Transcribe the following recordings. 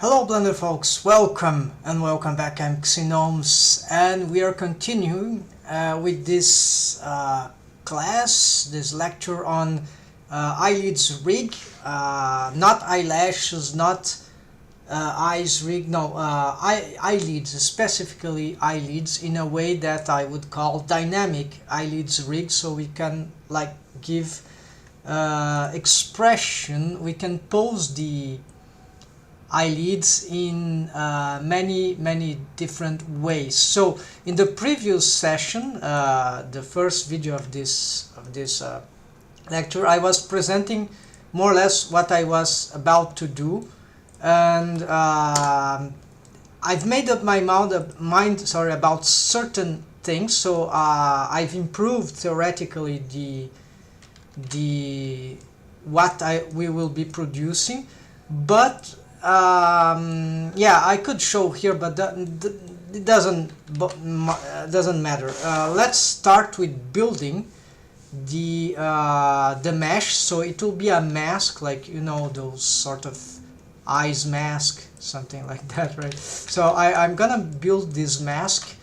Hello Blender folks, welcome and welcome back. I'm Pxy-CLASS and we are continuing with this class, this lecture on eyelids rig, not eyelashes, not eyes rig, no, eyelids, specifically eyelids, in a way that I would call dynamic eyelids rig, so we can like give expression, we can pose the eyelids in many different ways. So in the previous session, the first video of this lecture, I was presenting more or less what I was about to do, and I've made up my mind about certain things. So I've improved theoretically the what we will be producing, but yeah, I could show here, but it doesn't matter. Let's start with building the mesh. So it will be a mask, like, you know, those sort of eyes mask, something like that, right? So I'm gonna build this mask,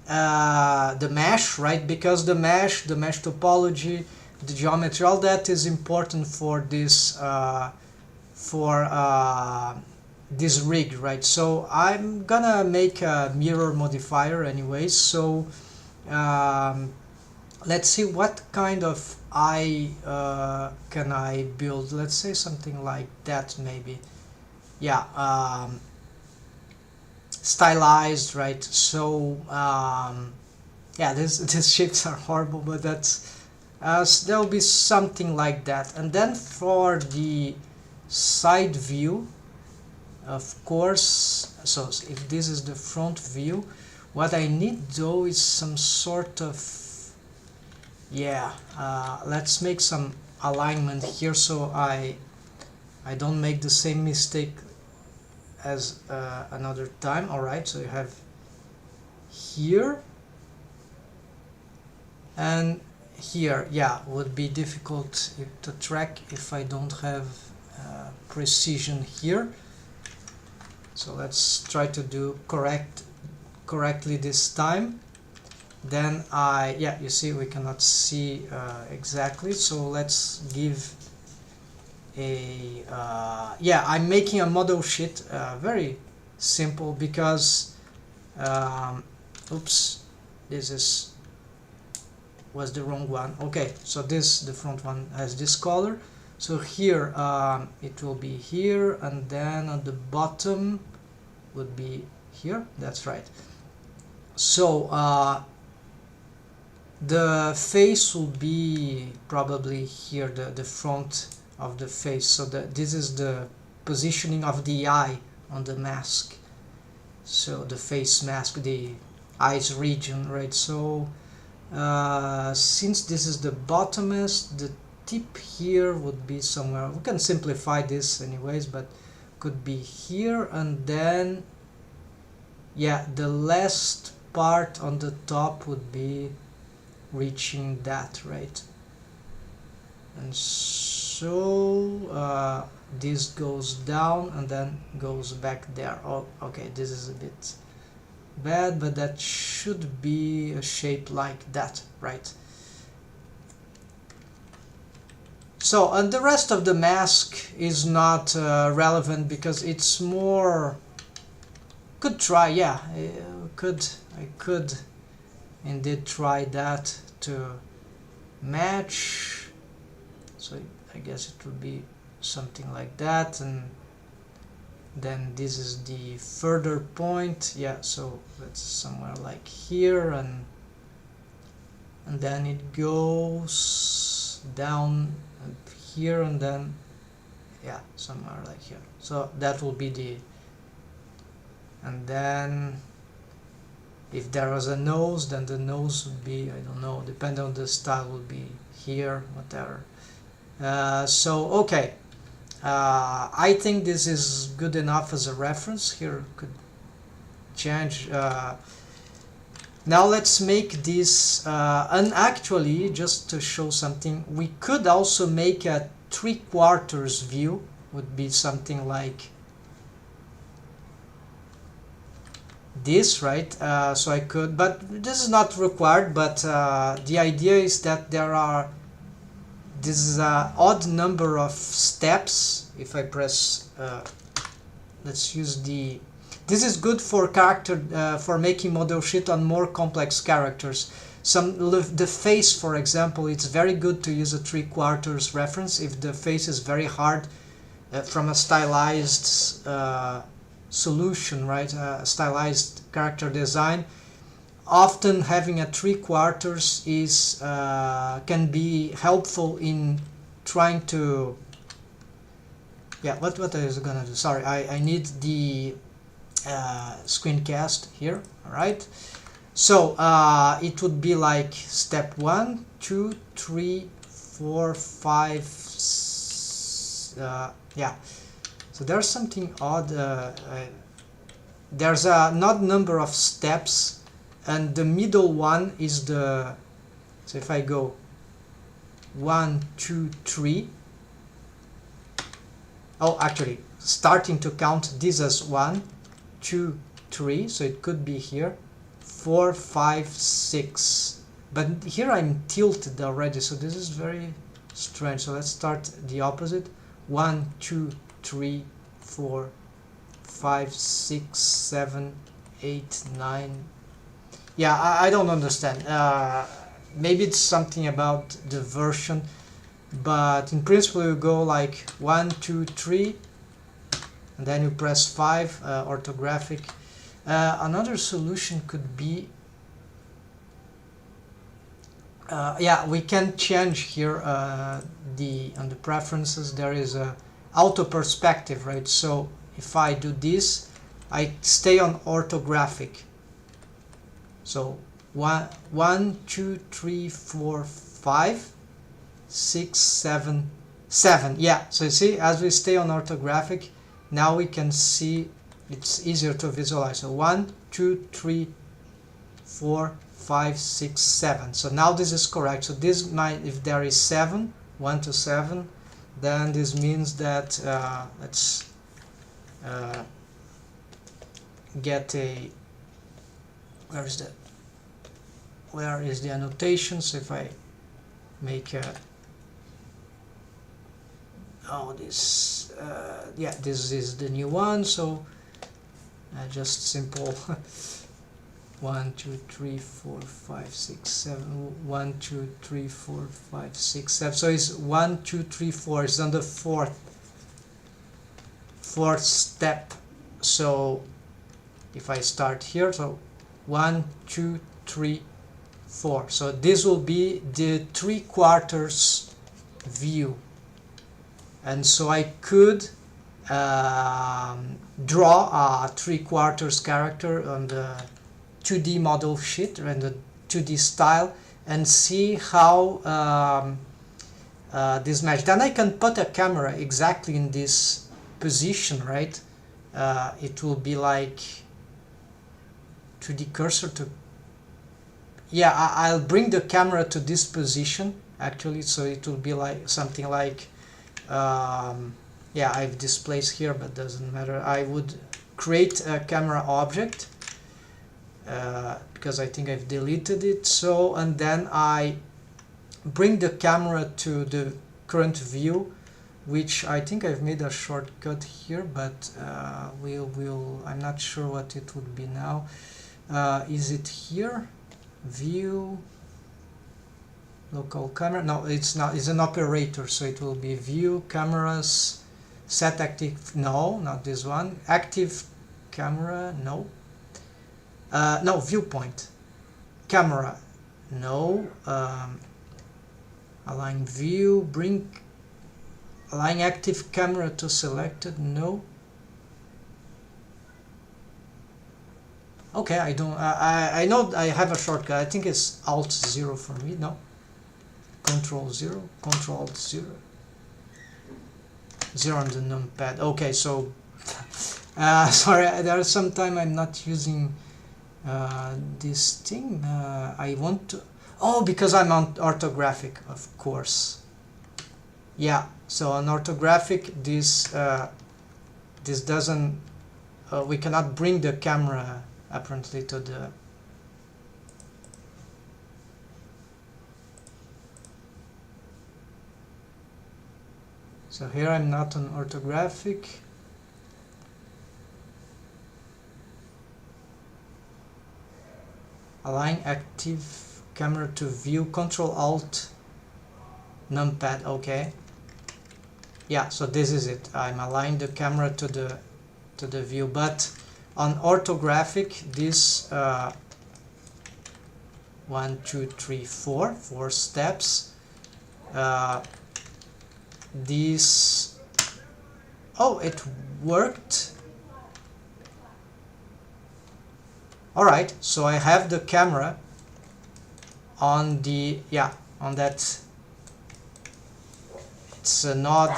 the mesh, right? Because the mesh topology, the geometry, all that is important for this this rig, right? So I'm gonna make a mirror modifier anyways. So let's see what kind of eye can I build. Let's say something like that, maybe. Yeah, stylized, right? So yeah, these shapes are horrible, but that's there'll be something like that. And then for the side view, of course, so if this is the front view, what I need though is some sort of, yeah, let's make some alignment here so I don't make the same mistake as another time. Alright, so you have here and here. Yeah, would be difficult to track if I don't have precision here. So let's try to do correctly this time. Then yeah, you see we cannot see exactly, so let's give a yeah, I'm making a model sheet, very simple, because oops, this was the wrong one. Okay, so the front one has this color. So here it will be here, and then on the bottom would be here. That's right. So the face will be probably here, the front of the face. So this is the positioning of the eye on the mask. So the face mask, the eyes region, right? So since this is the bottomest, the tip here would be somewhere. We can simplify this anyways, but could be here, and then yeah, the last part on the top would be reaching that, right? And so this goes down and then goes back there. Oh, okay, this is a bit bad, but that should be a shape like that, right? So, and the rest of the mask is not relevant, because it's more, could try, yeah, I could indeed try that to match. So I guess it would be something like that, and then this is the further point. Yeah, so that's somewhere like here, and then it goes down here, and then yeah, somewhere like here. So that will be the, and then if there was a nose, then the nose would be, I don't know, depending on the style, would be here, whatever. So okay, I think this is good enough as a reference. Here could change. Now let's make this, and actually, just to show something, we could also make a 3/4 view. Would be something like this, right? So I could, but this is not required, but the idea is that this is an odd number of steps. If I press, let's use this is good for for making model sheet on more complex characters. The face, for example, it's very good to use a 3/4 reference if the face is very hard from a stylized solution, right? Stylized character design. Often having a 3/4 is can be helpful in trying to. Yeah, what I was gonna do? Sorry, I need the screencast here. All right. So it would be like step 1, 2, 3, 4, 5. Yeah. So there's something odd. There's an odd number of steps, and the middle one is the. So if I go 1, 2, 3. Oh, actually, starting to count this as 1, 2, 3. So it could be here. 4, 5, 6. But here I'm tilted already, so this is very strange. So let's start the opposite. 1, 2, 3, 4, 5, 6, 7, 8, 9. Yeah, I don't understand. Maybe it's something about the version, but in principle you go like 1, 2, 3, and then you press 5, orthographic. Another solution could be, yeah, we can change here on the preferences. There is a auto perspective, right? So if I do this, I stay on orthographic. So 1, 2, 3, 4, 5, 6, 7, 7. Yeah, so you see, as we stay on orthographic, now we can see it's easier to visualize. So 1, 2, 3, 4, 5, 6, 7. So now this is correct. So this might, if there is 7, 1 to 7, then this means that let's get a, where is the annotation? So if I make a, this, yeah, this is the new one. So just simple 1, 2, 3, 4, 5, 6, 7. 1, 2, 3, 4, 5, 6, 7. So it's 1, 2, 3, 4. It's on the fourth step. So if I start here, so 1, 2, 3, 4. So this will be the 3/4 view, and so I could draw a 3/4 character on the 2D model sheet and the 2D style and see how this match. Then I can put a camera exactly in this position, right? It will be like 2D cursor to, yeah, I'll bring the camera to this position actually, so it will be like something like yeah, I've displaced here, but doesn't matter. I would create a camera object because I think I've deleted it. So, and then I bring the camera to the current view, which I think I've made a shortcut here, but I'm not sure what it would be now. Is it here? View, local camera? No, it's not. It's an operator, so it will be view, cameras, set active. No, not this one. Active camera. No. No, viewpoint. Camera. No. Align view. Bring. Align active camera to selected. No. Okay, I don't. I know I have a shortcut. I think it's Alt 0 for me. No. Control 0. Control 0. 0 on the numpad. Okay, so sorry. There's some time I'm not using this thing. I want to. Oh, because I'm on orthographic, of course. Yeah. So on orthographic, this doesn't. We cannot bring the camera apparently to the so here I'm not on orthographic. Align active camera to view, Control Alt numpad. Okay, yeah, so this is it. I'm aligned the camera to the view, but on orthographic this 1 2 3 4 steps. This, oh, it worked. Alright, so I have the camera on the, yeah, on that. It's a nod,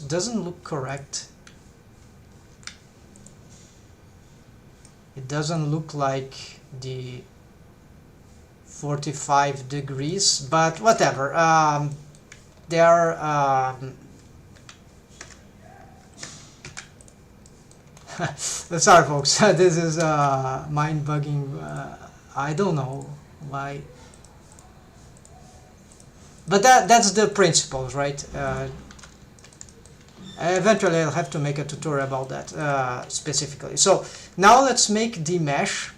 doesn't look correct. It doesn't look like the 45 degrees, but whatever. There sorry folks, this is mind-bugging. I don't know why, but that's the principles, right? Eventually I'll have to make a tutorial about that specifically. So now let's make the mesh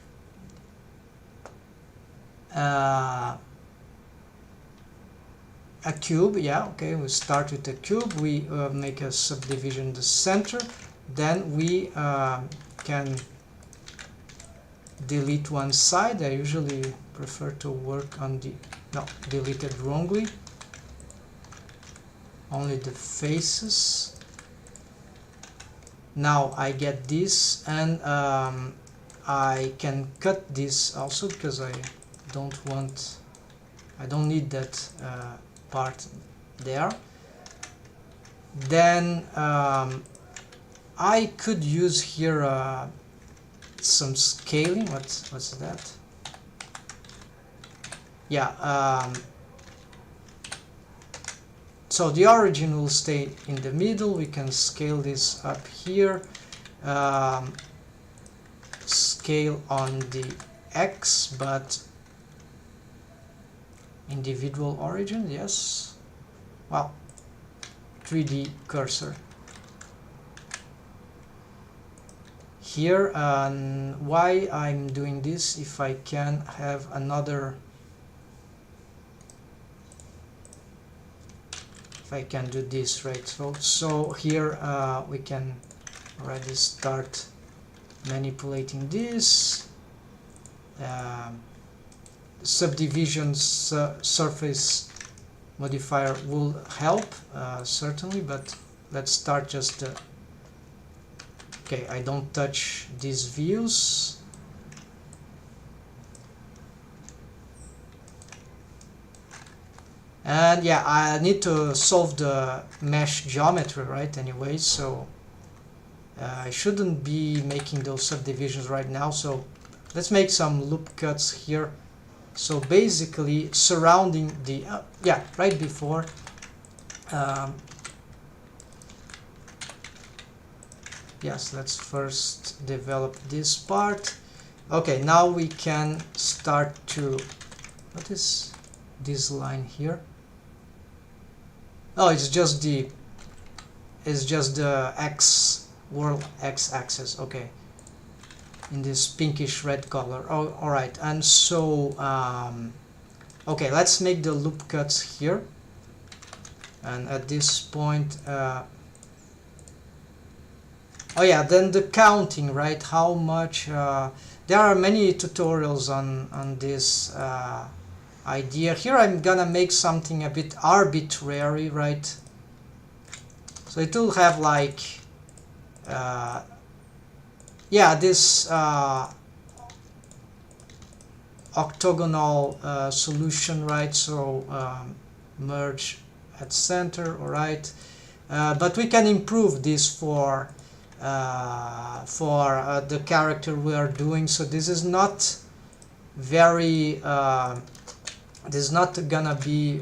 a cube. Yeah, okay, we start with a cube. We make a subdivision in the center, then we can delete one side. I usually prefer to work on the, no, deleted wrongly, only the faces. Now I get this, and I can cut this also because I don't need that part there. Then I could use here some scaling. What's that? Yeah, so the origin will stay in the middle. We can scale this up here, scale on the X, but individual origin, yes. Well, 3D cursor here. Why I'm doing this, if I can have another, if I can do this, right? So here we can already start manipulating this. Subdivision surface modifier will help certainly, but let's start just okay, I don't touch these views. And yeah, I need to solve the mesh geometry, right? Anyway, so I shouldn't be making those subdivisions right now. So let's make some loop cuts here. So basically surrounding the, yeah, right before, yes, let's first develop this part. Okay, now we can start to, what is this line here? Oh, it's just the X, world X axis, okay. In this pinkish red color. Oh, all right. And so okay, let's make the loop cuts here, and at this point oh yeah, then the counting, right? How much there are many tutorials on this idea. Here I'm gonna make something a bit arbitrary, right? So it will have like yeah, this octagonal solution, right? So merge at center, all right. But we can improve this for the character we are doing. So this is not very this is not gonna be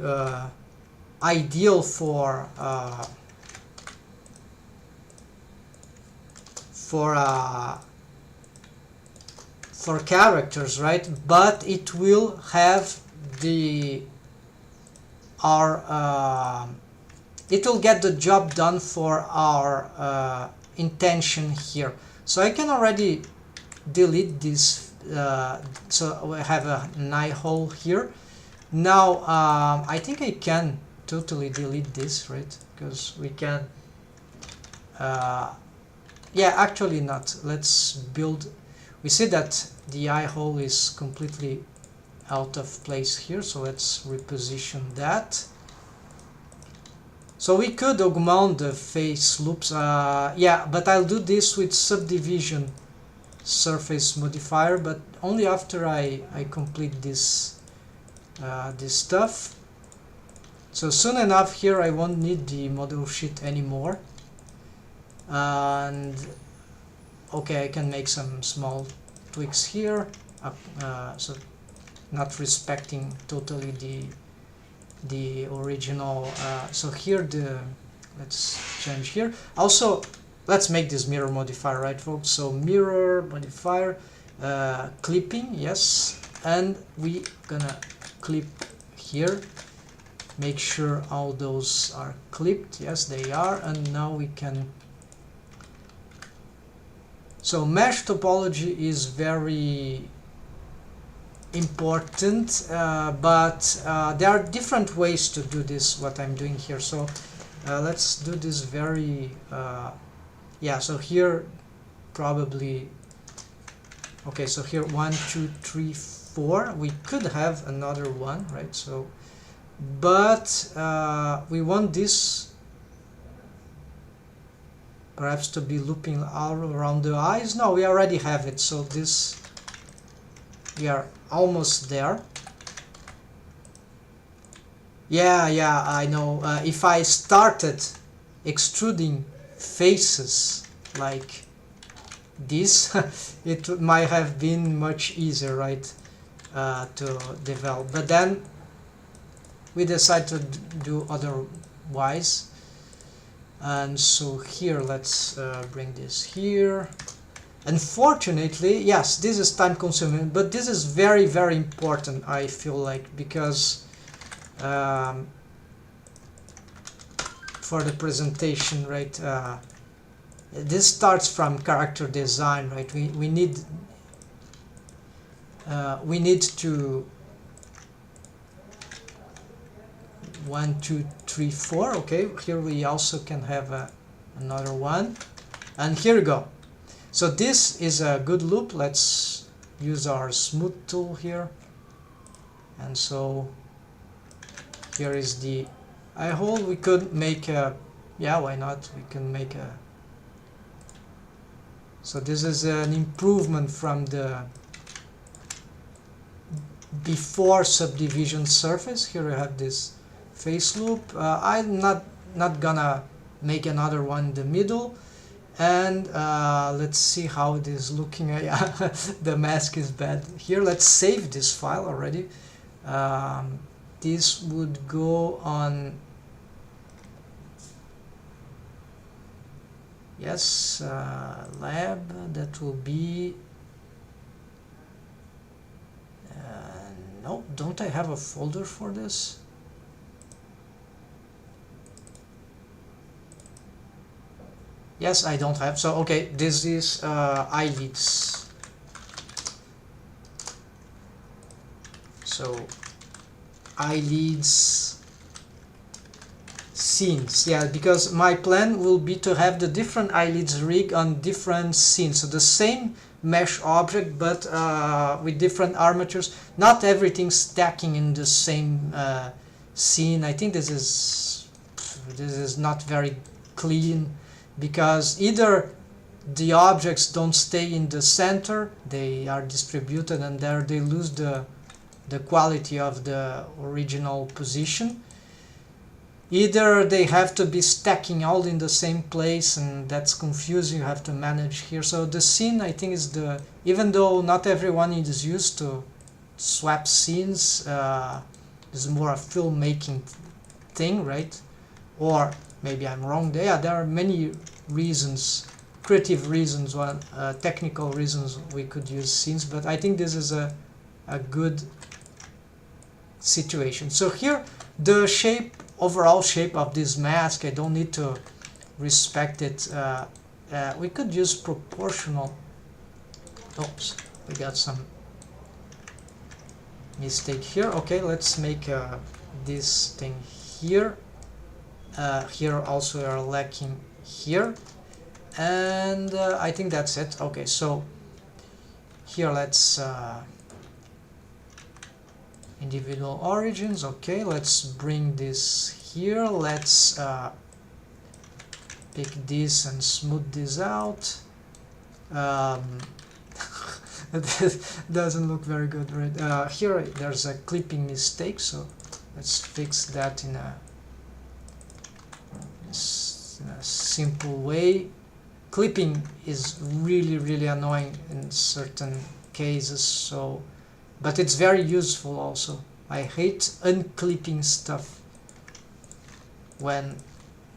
ideal for for characters, right? But it will have it will get the job done for our intention here. So I can already delete this, so we have an eye hole here. Now I think I can totally delete this, right? Because we can yeah, actually not. Let's build. We see that the eye hole is completely out of place here, so let's reposition that. So we could augment the face loops, yeah, but I'll do this with subdivision surface modifier, but only after I complete this this stuff. So soon enough here I won't need the model sheet anymore. And okay, I can make some small tweaks here, so not respecting totally the original. So here let's change here. Also, let's make this mirror modifier, right, folks? So mirror modifier, clipping, yes, and we gonna clip here. Make sure all those are clipped. Yes, they are. And now we can. So mesh topology is very important, but there are different ways to do this, what I'm doing here. So let's do this very yeah, so here probably, okay, so here 1 2 3 4, we could have another one, right? So but we want this perhaps to be looping all around the eyes. No, we already have it, so this, we are almost there. Yeah, I know. If I started extruding faces like this, it might have been much easier, right, to develop. But then we decided to do otherwise. And so here, let's bring this here. Unfortunately, yes, this is time consuming, but this is very, very important, I feel like, because for the presentation, right, this starts from character design, right? We need to 1 2 3 4. Okay, here we also can have another one, and here we go. So this is a good loop. Let's use our smooth tool here, and so here is the eye hole. We could make a, yeah, why not, we can make a, so this is an improvement from the before subdivision surface. Here we have this face loop. I'm not gonna make another one in the middle. And let's see how it is looking. Yeah, the mask is bad here. Let's save this file already. This would go on, yes, lab. That will be, no, don't I have a folder for this? Yes, I don't have. So okay, this is eyelids. So eyelids scenes. Yeah, because my plan will be to have the different eyelids rig on different scenes. So the same mesh object, but with different armatures. Not everything stacking in the same scene. I think this is not very clean, because either the objects don't stay in the center, they are distributed, and there they lose the quality of the original position. Either they have to be stacking all in the same place, and that's confusing, you have to manage here. So the scene, I think, is the, even though not everyone is used to swap scenes, is more a filmmaking thing, right? Or maybe I'm wrong. Yeah, there are many reasons creative reasons, technical reasons we could use scenes, but I think this is a good situation. So here the shape, overall shape of this mask, I don't need to respect it. We could use proportional. Oops, we got some mistake here. Okay, let's make this thing here. Here also we are lacking here, and I think that's it. Okay, so here let's individual origins. Okay, let's bring this here. Let's pick this and smooth this out. It doesn't look very good, right? Here there's a clipping mistake, so let's fix that in a simple way. Clipping is really annoying in certain cases, so but it's very useful also. I hate unclipping stuff when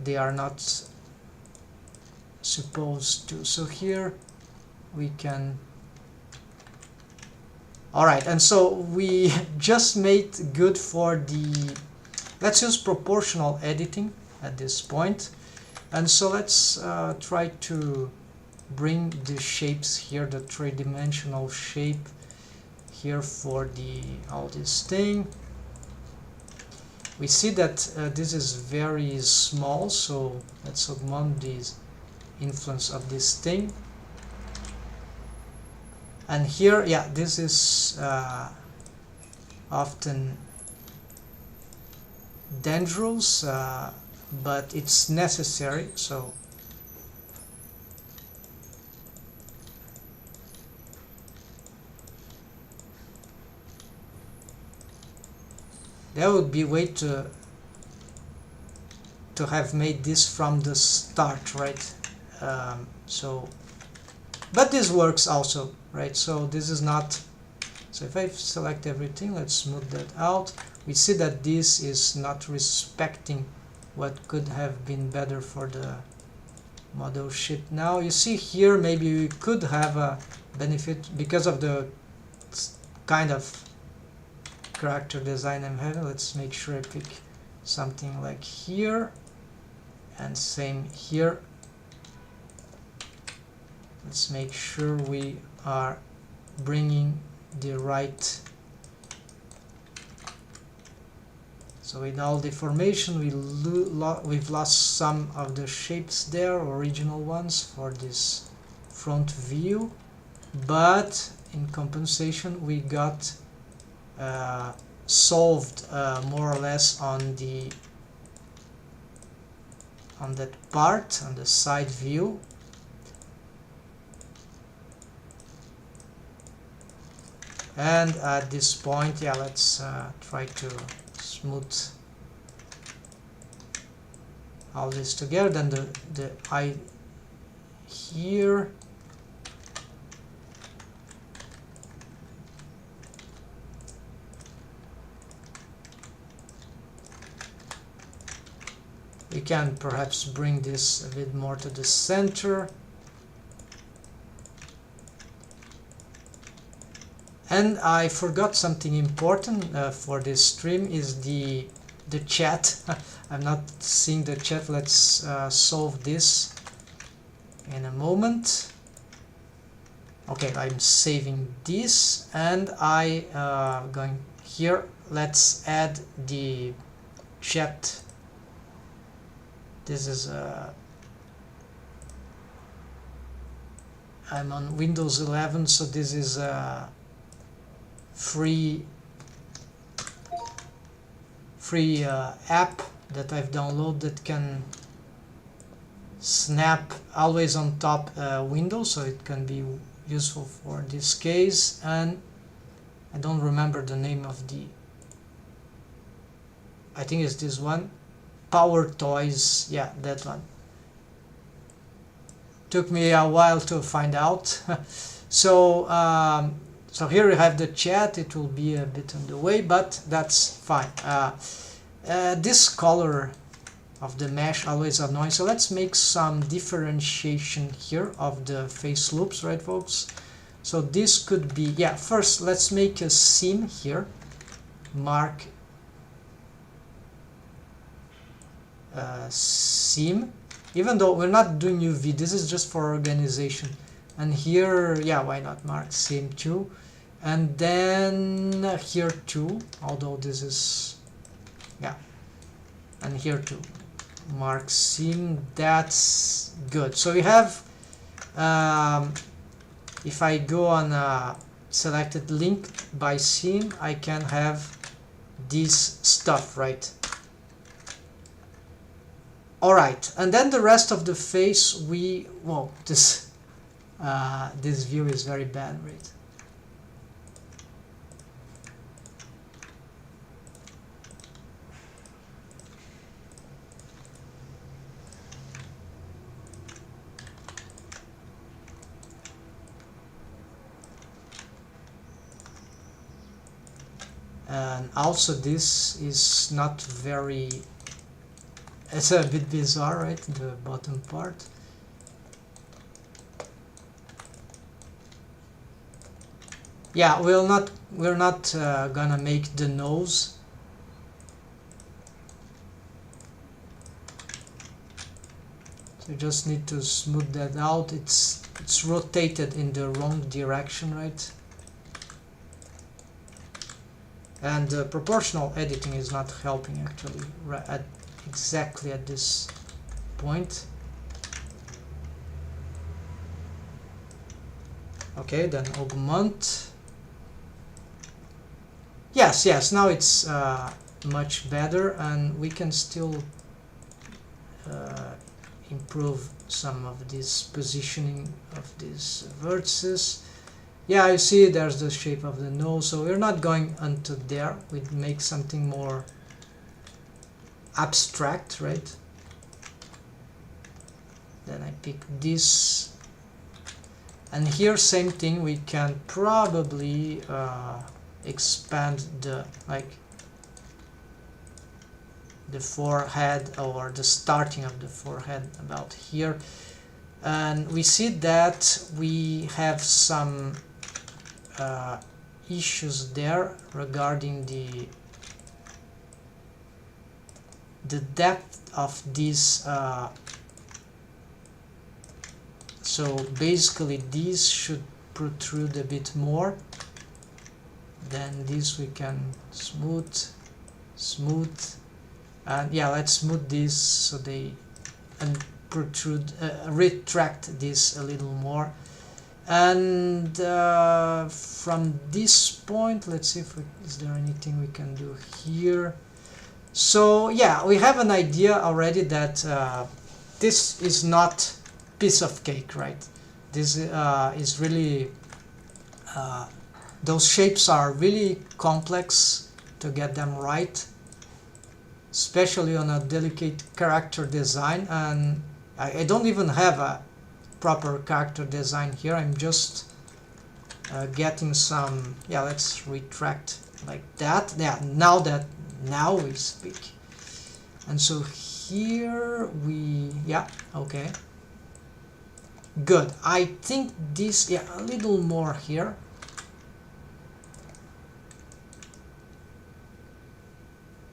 they are not supposed to. So here we can. Alright, and so we just made good for the, let's use proportional editing at this point. And so let's try to bring the shapes here, the three-dimensional shape here for the all this thing. We see that this is very small, so let's augment the influence of this thing. And here, yeah, this is often dangerous, but it's necessary. So there would be a way to have made this from the start, right? So, but this works also, right? So this is not, so if I select everything, let's smooth that out. We see that this is not respecting what could have been better for the model sheet. Now you see here, maybe we could have a benefit because of the kind of character design I'm having. Let's make sure I pick something like here, and same here. Let's make sure we are bringing the right. So with all deformation, we've lost some of the shapes there, original ones for this front view, but in compensation we got solved more or less on that part, on the side view. And at this point, yeah, let's try to smooth all this together. Then the eye here. We can perhaps bring this a bit more to the center. And I forgot something important for this stream is the chat. I'm not seeing the chat. Let's solve this in a moment. Okay, I'm saving this, and I going here. Let's add the chat. This is I'm on Windows 11, so this is free app that I've downloaded that can snap always on top Windows, so it can be useful for this case. And I don't remember the name of the, I think it's this one, Power Toys, yeah, that one. Took me a while to find out. So so here we have the chat. It will be a bit on the way, but that's fine. This color of the mesh always annoying. So let's make some differentiation here of the face loops, right folks? So this could be, yeah, first let's make a seam here, mark seam, even though we're not doing UV, this is just for organization. And here, yeah, why not mark seam too, and then here too, although this is, yeah, and here too, mark seam. That's good. So we have, if I go on selected link by seam, I can have this stuff, right? Alright, and then the rest of the face, whoa, this view is very bad, right? And also this is not very, it's a bit bizarre, right, the bottom part. Yeah, we're not gonna make the nose. So you just need to smooth that out. It's rotated in the wrong direction, right? And proportional editing is not helping actually exactly at this point. Okay, then augment. Yes, now it's much better, and we can still improve some of this positioning of these vertices. Yeah, you see there's the shape of the nose, so we're not going onto there. We make something more abstract, right? Then I pick this, and here same thing, we can probably expand the forehead, or the starting of the forehead about here, and we see that we have some issues there regarding the depth of this. So basically these should protrude a bit more. Then this we can smooth, and yeah, let's smooth this so they protrude, retract this a little more. And from this point, let's see if is there anything we can do here. So yeah, we have an idea already that this is not piece of cake, right? This is really, those shapes are really complex to get them right, especially on a delicate character design, and I don't even have a proper character design here. I'm just getting some, yeah, let's retract like that. Yeah, now we speak. And so here we, yeah, okay, good. I think this, yeah, a little more here.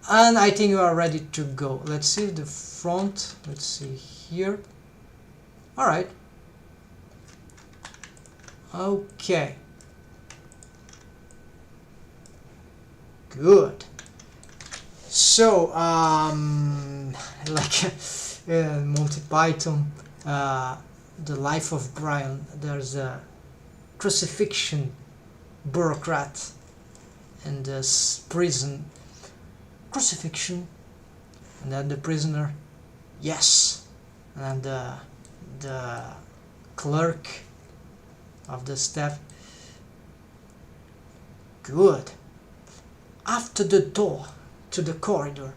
And I think we are ready to go. Let's see the front, let's see here. All right. Okay. Good. So, like Monty Python, The Life of Brian, there's a crucifixion bureaucrat in this prison. Crucifixion, and then the prisoner, yes, and the clerk of the staff, good. After the door to the corridor,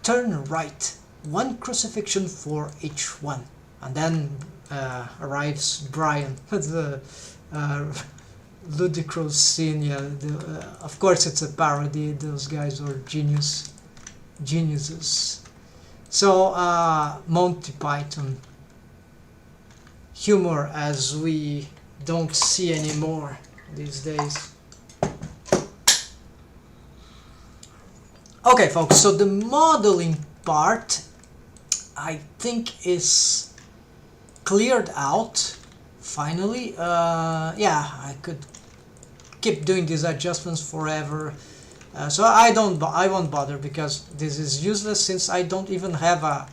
turn right, one crucifixion for each one. And then arrives Brian. That's a ludicrous scene. Yeah, of course it's a parody. Those guys were geniuses. So Monty Python humor, as we don't see anymore these days. Okay folks, so the modeling part I think is cleared out finally. Yeah, I could keep doing these adjustments forever, so I won't bother, because this is useless since I don't even have a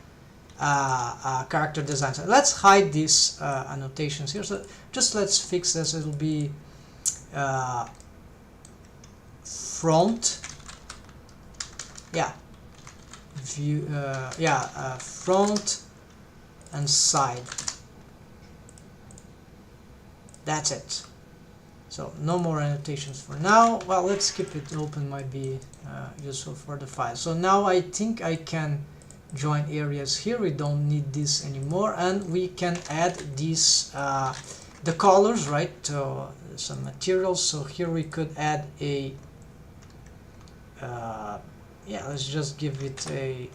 character design. So let's hide these annotations here. So just let's fix this. It'll be front, yeah, view, front and side. That's it. So no more annotations for now. Well, let's keep it open, might be useful for the file. So now I think I can join areas here. We don't need this anymore, and we can add these the colors, right, to some materials. So here we could add a yeah, let's just give it a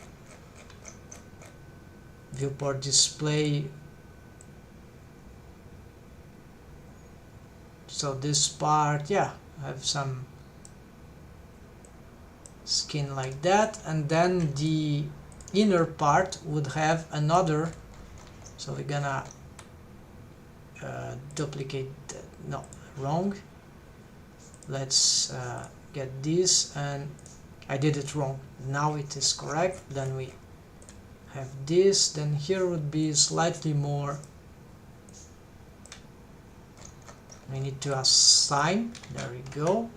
viewport display. So this part, yeah, have some skin like that, and then the inner part would have another. So we're gonna duplicate that. No, wrong. Let's get this, and I did it wrong. Now it is correct. Then we have this. Then here would be slightly more. We need to assign. There we go.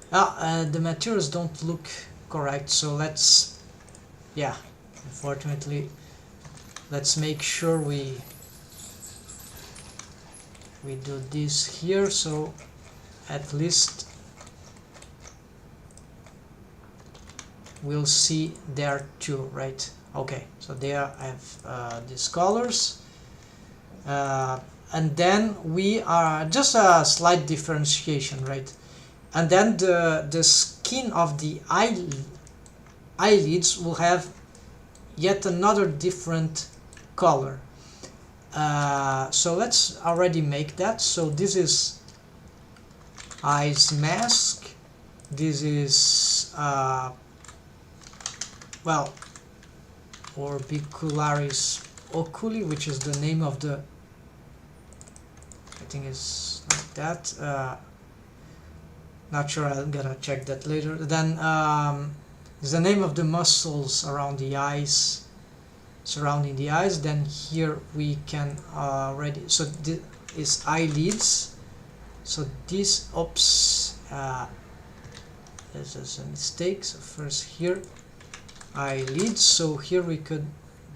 The materials don't look correct, so let's, yeah, unfortunately, let's make sure we do this here, so at least we'll see there too, right? Okay, so there I have these colors, and then we are just a slight differentiation, right? And then the skin of the eyelids will have yet another different color. So let's already make that. So this is eyes mask. This is well, orbicularis oculi, which is the name of the, I think it's like that. Not sure, I'm gonna check that later. Then is the name of the muscles around the eyes, surrounding the eyes. Then here we can already, so this is eyelids. So this, oops, this is a mistake. So first here, eyelids. So here we could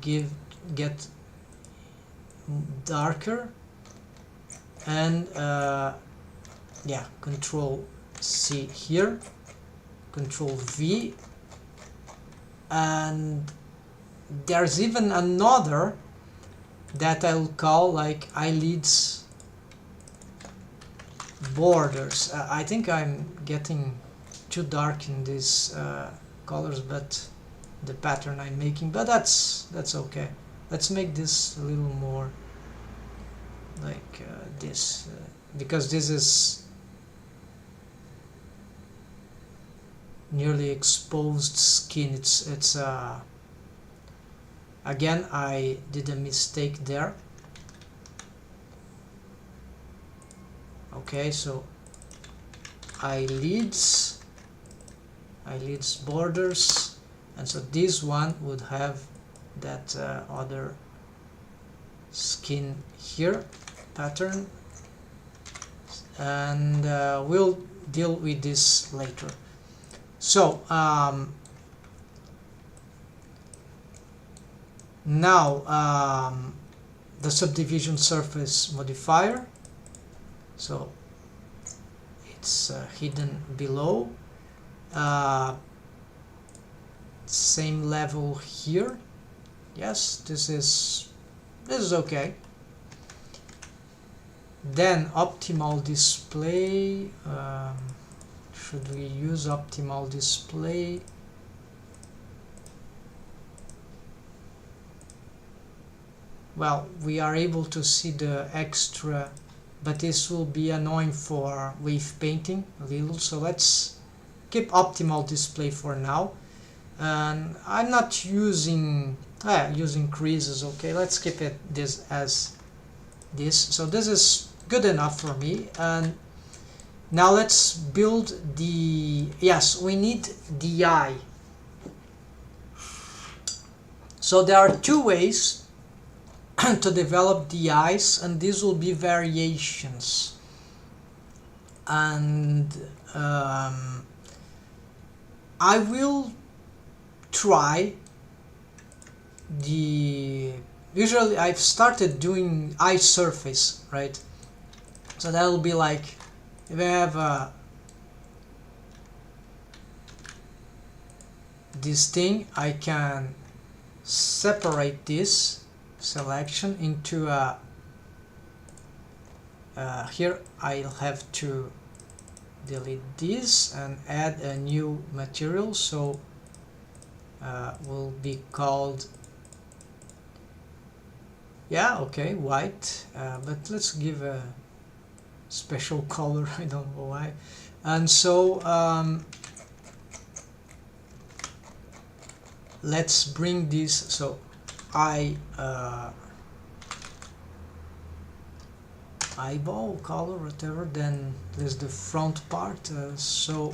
get darker, and yeah, Control C here, Control V, and there's even another that I'll call like eyelids borders. I think I'm getting too dark in these colors, but the pattern I'm making, but that's okay. Let's make this a little more like this, because this is nearly exposed skin. It's again, I did a mistake there. Okay, so eyelids borders, and so this one would have that other skin here pattern, and we'll deal with this later. So now the subdivision surface modifier, so it's hidden below, same level here. Yes, this is okay. Then optimal display, should we use optimal display? well, we are able to see the extra, but this will be annoying for wave painting a little, so let's keep optimal display for now. And I'm not using creases. Okay, let's keep it this as this. So this is good enough for me. And now let's build the, yes, we need the eye. So there are two ways to develop the eyes, and these will be variations. And I will try usually I've started doing eye surface, right? So that will be like, if I have this thing, I can separate this selection into a here I'll have to delete this and add a new material, so will be called, yeah, okay, white, but let's give a special color. I don't know why. And so let's bring this, so eyeball color, whatever, then there's the front part, so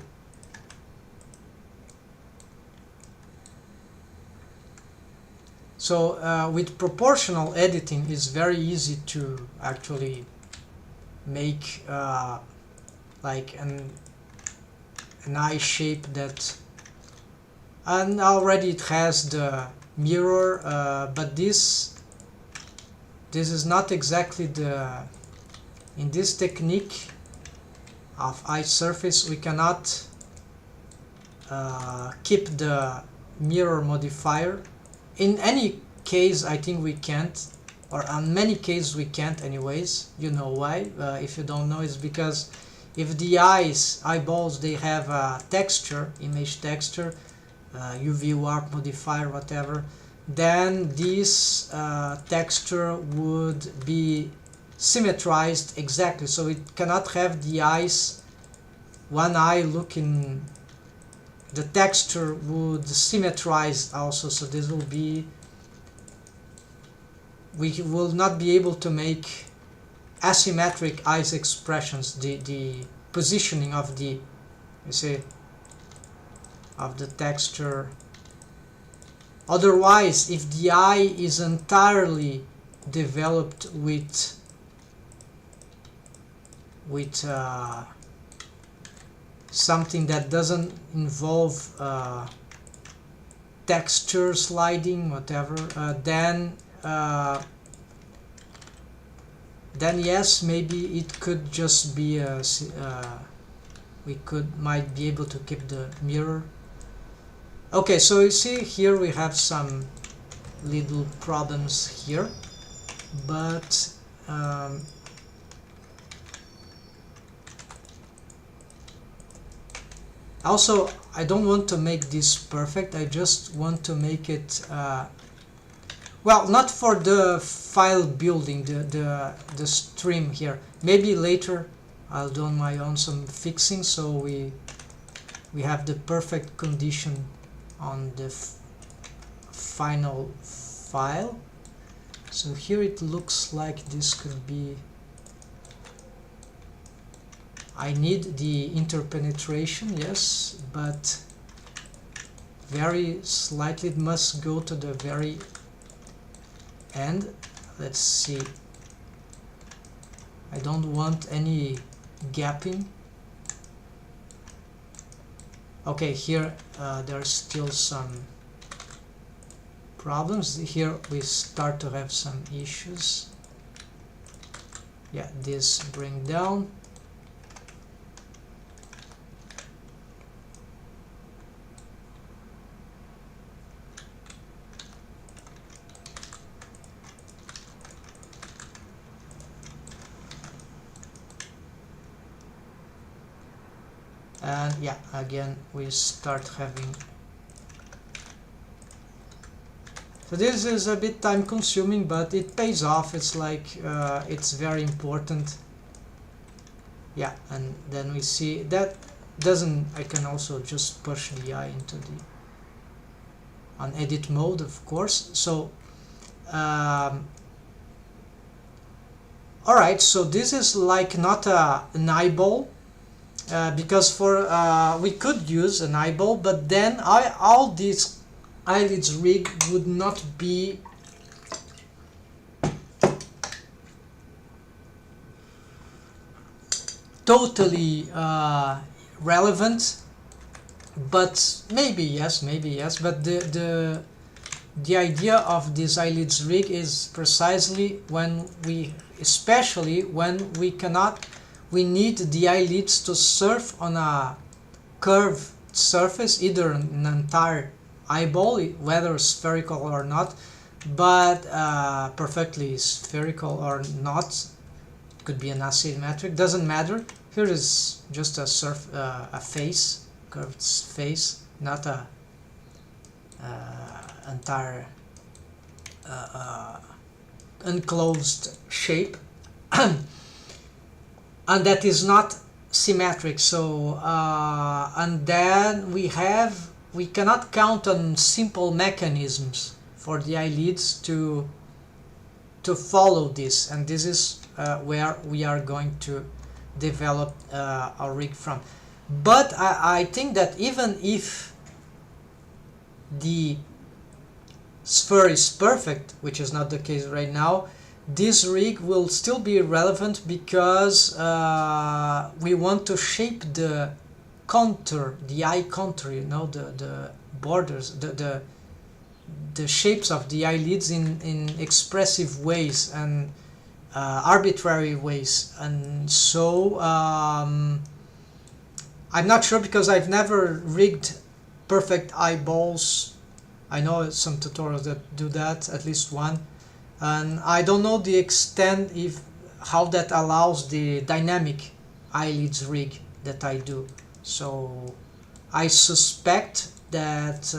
with proportional editing it's very easy to actually make like an eye shape that, and already it has the mirror, but this is not exactly the, in this technique of eye surface we cannot keep the mirror modifier. In any case I think we can't, or on many cases we can't anyways. You know why? If you don't know, it's because if the eyeballs, they have a texture, image texture, UV warp modifier, whatever, then this texture would be symmetrized exactly, so it cannot have the eyes, one eye looking, the texture would symmetrize also, so this will be, we will not be able to make asymmetric eyes expressions, the positioning of the, you see, of the texture. Otherwise, if the eye is entirely developed with something that doesn't involve texture sliding, whatever, then yes, maybe it could just be a, we might be able to keep the mirror. Okay, so you see here we have some little problems here, but also I don't want to make this perfect, I just want to make it well, not for the file building, the stream here. Maybe later I'll do on my own some fixing, so we have the perfect condition on the final file. So here it looks like this could be, I need the interpenetration, yes, but very slightly, it must go to the very end. Let's see, I don't want any gapping. Okay, here there's still some problems. Here we start to have some issues. Yeah, this bring down. And yeah, again we start having So this is a bit time consuming, but it pays off. It's like it's very important. Yeah, and then we see that doesn't, I can also just push the eye into the on edit mode, of course. So alright, so this is like not an eyeball, because for we could use an eyeball, but then all these eyelids rig would not be totally relevant, but maybe yes, but the idea of this eyelids rig is precisely when we, especially when we need the eyelids to surf on a curved surface, either an entire eyeball, whether spherical or not, but perfectly spherical or not, could be an asymmetric, doesn't matter. Here is just a face, curved face, not a entire enclosed shape, and that is not symmetric. So and then we cannot count on simple mechanisms for the eyelids to follow this, and this is where we are going to develop our rig from. But I think that even if the sphere is perfect, which is not the case right now, this rig will still be relevant because we want to shape the contour, the eye contour, you know, the borders, the shapes of the eyelids in expressive ways and arbitrary ways. And so I'm not sure, because I've never rigged perfect eyeballs. I know some tutorials that do that, at least one, and I don't know the extent how that allows the dynamic eyelids rig that I do. So I suspect that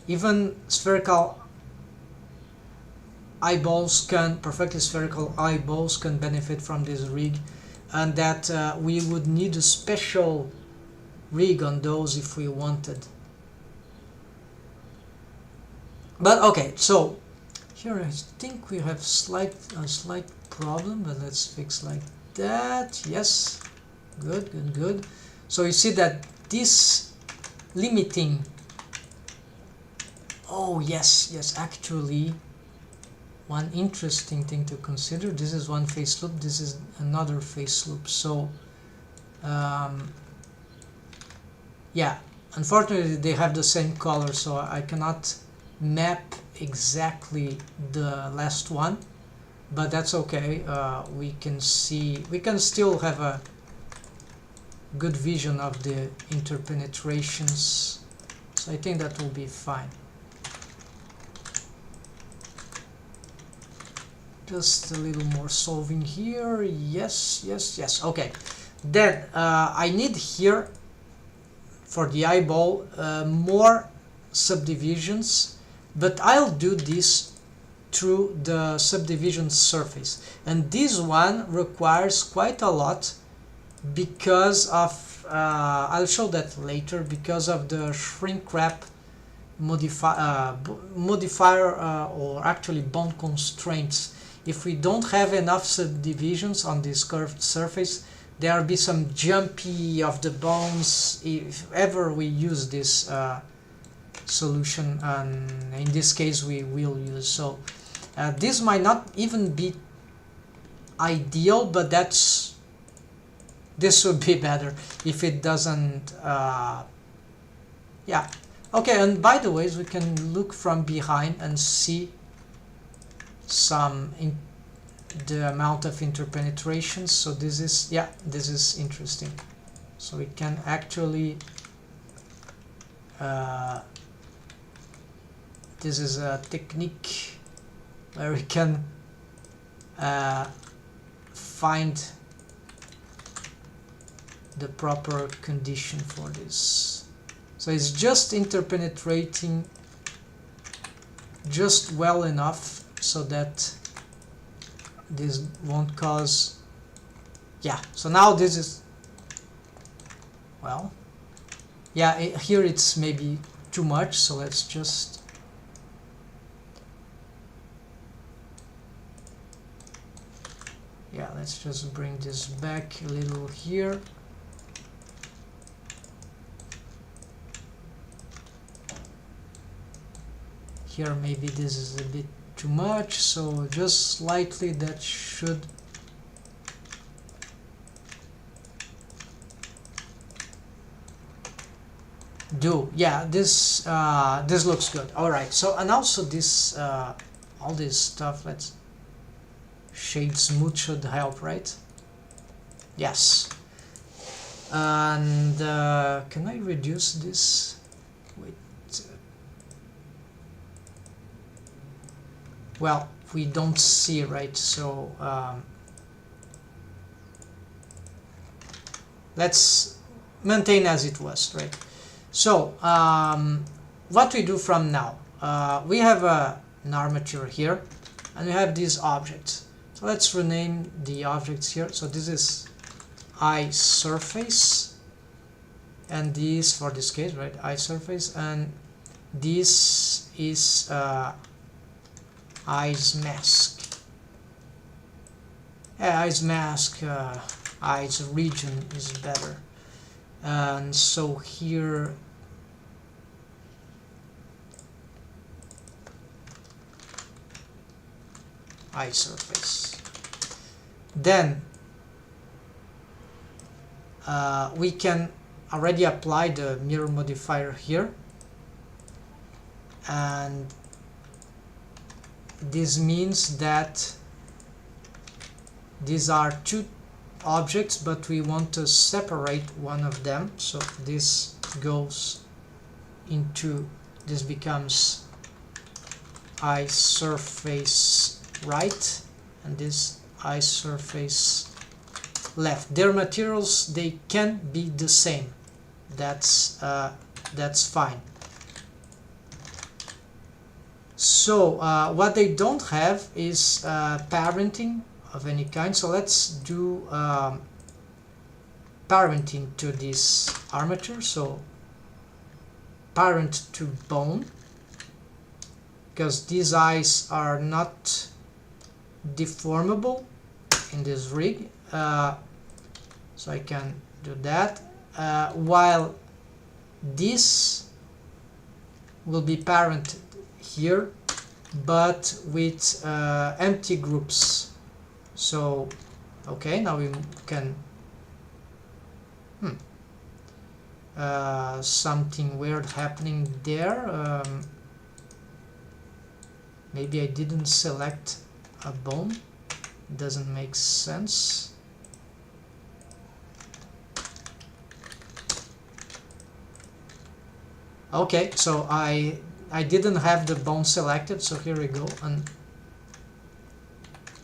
even spherical eyeballs perfectly spherical eyeballs can benefit from this rig, and that we would need a special rig on those if we wanted. But okay, so here I think we have a slight problem, but let's fix like that. Yes, good. So you see that this limiting, oh yes, actually one interesting thing to consider, this is one face loop, this is another face loop. So yeah, unfortunately they have the same color, so I cannot map exactly the last one, but that's okay. We can still have a good vision of the interpenetrations, so I think that will be fine. Just a little more solving here. Yes. Okay, then I need here for the eyeball more subdivisions, but I'll do this through the subdivision surface, and this one requires quite a lot because of I'll show that later, because of the shrink wrap modifier or actually bone constraints. If we don't have enough subdivisions on this curved surface, there will be some jumpy of the bones if ever we use this solution, and in this case we will use. So this might not even be ideal, but this would be better if it doesn't yeah, okay. And by the way, we can look from behind and see the amount of interpenetrations. So this is interesting. So we can actually this is a technique where we can find the proper condition for this. So it's just interpenetrating just well enough so that this won't cause, yeah, so now this is, well, yeah, here it's maybe too much, so let's just, yeah, let's just bring this back a little here. Here maybe this is a bit too much, so just slightly, that should do. Yeah, this this looks good. All right, so and also this all this stuff, let's shade smooth should help, right? Yes. And can I reduce this? Wait. Well, we don't see, right? So let's maintain as it was, right? So what we do from now, we have an armature here, and we have these objects. So let's rename the objects here. So this is eye surface, and this, for this case, right, eye surface, and this is eyes mask. Yeah, eyes mask, eyes region is better. And so here eye surface. Then we can already apply the mirror modifier here, and this means that these are two objects, but we want to separate one of them, so this goes into, this becomes eye surface right, and this eye surface left. Their materials, they can be the same, that's fine. So what they don't have is parenting of any kind, so let's do parenting to this armature. So parent to bone, because these eyes are not deformable in this rig, so I can do that, while this will be parented here, but with empty groups. So okay, now we can something weird happening there. Maybe I didn't select a bone, doesn't make sense. Okay, so I didn't have the bone selected, so here we go, and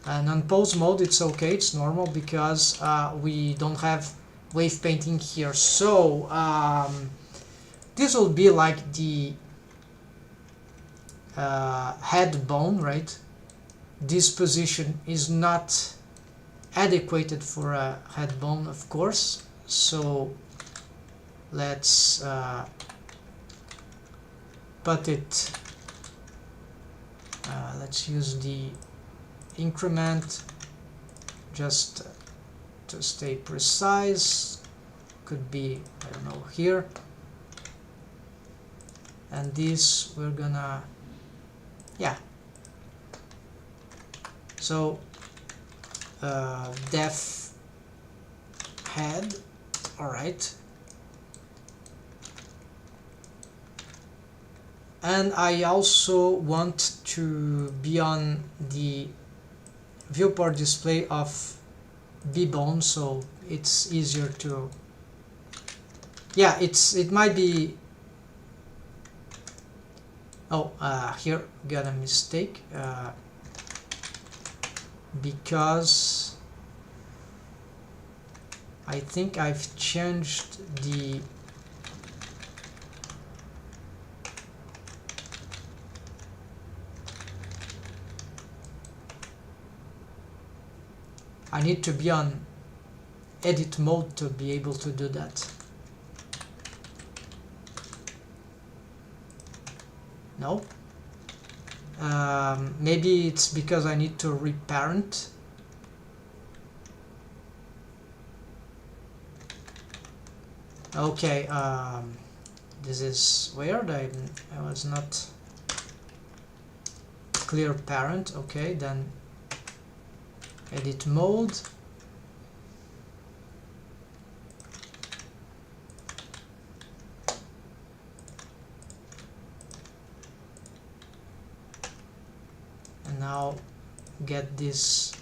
on pose mode it's okay, it's normal, because we don't have wave painting here. So this will be like the head bone, right? This position is not adequate for a head bone, of course, so let's put it, let's use the increment just to stay precise. Could be, I don't know, here, and this we're gonna, yeah, so def head, all right. And I also want to be on the viewport display of B-bone, so it's easier to, yeah, it might be, oh, here got a mistake, because I think I've changed the I need to be on edit mode to be able to do that. No. Maybe it's because I need to reparent. Okay, this is weird. I was not clear parent. Okay, then edit mode. And now get this.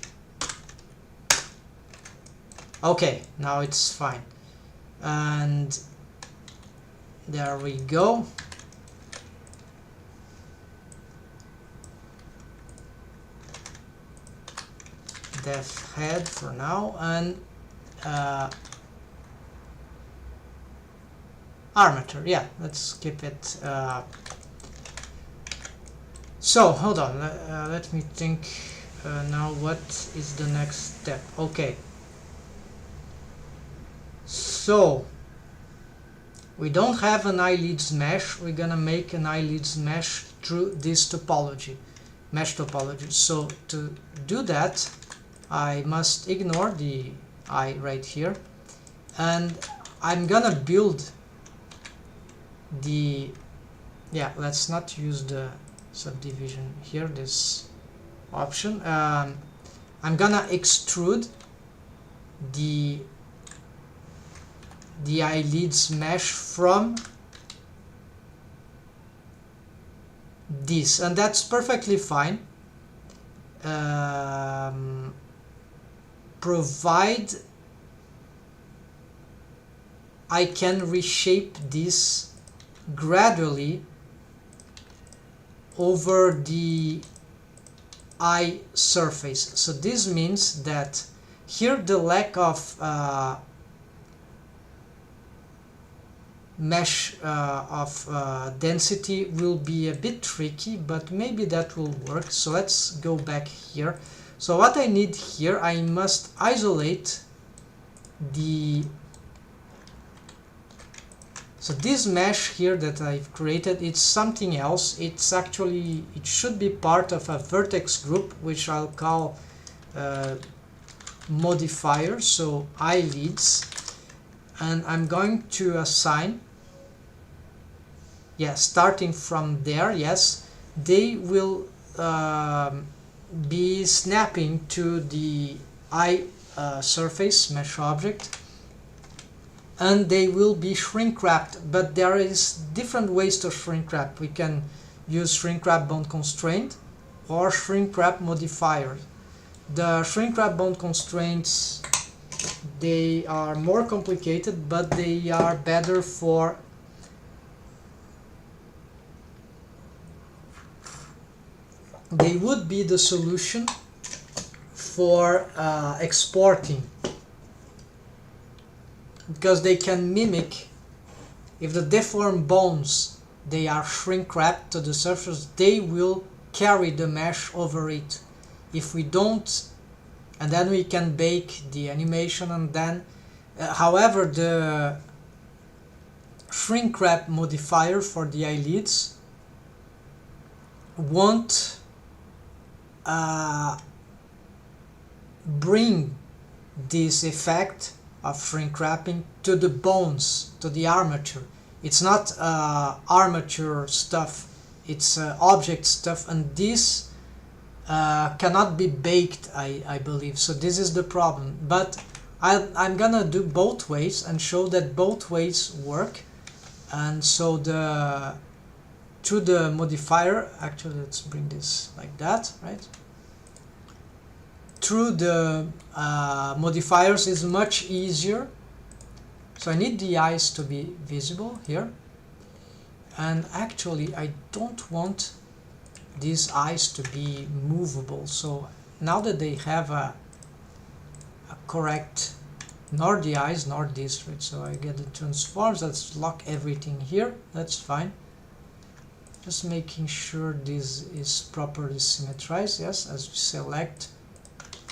Okay, now it's fine. And there we go. Def head for now, and armature. Yeah, let's keep it. So hold on, let me think now what is the next step. Okay, so we don't have an eyelids mesh. We're gonna make an eyelids mesh through this topology, mesh topology. So to do that, I must ignore the eye right here, and I'm gonna build the, yeah, let's not use the subdivision here, this option. I'm gonna extrude the eyelids mesh from this, and that's perfectly fine, provide I can reshape this gradually over the eye surface. So this means that here the lack of mesh density will be a bit tricky, but maybe that will work. So let's go back here. So what I need here, I must isolate the, so this mesh here that I've created, it's something else. It's actually, it should be part of a vertex group, which I'll call modifier, so eyelids, and I'm going to assign, yeah, starting from there, yes, they will be snapping to the eye surface mesh object, and they will be shrink wrapped. But there is different ways to shrink wrap. We can use shrink wrap bound constraint or shrink wrap modifier. The shrink wrap bound constraints, they are more complicated, but they are better for they would be the solution for exporting, because they can mimic, if the deformed bones, they are shrink wrapped to the surface, they will carry the mesh over it. If we don't, and then we can bake the animation, and then however, the shrink wrap modifier for the eyelids won't bring this effect of shrink wrapping to the bones, to the armature. It's not armature stuff, it's object stuff, and this cannot be baked, I believe. So this is the problem, but I'm gonna do both ways and show that both ways work. And so to the modifier, actually let's bring this like that, right? Through the modifiers is much easier. So I need the eyes to be visible here, and actually I don't want these eyes to be movable. So now that they have a correct, nor the eyes nor this, right? So I get the transforms, let's lock everything here, that's fine. Just making sure this is properly symmetrized, yes, as we select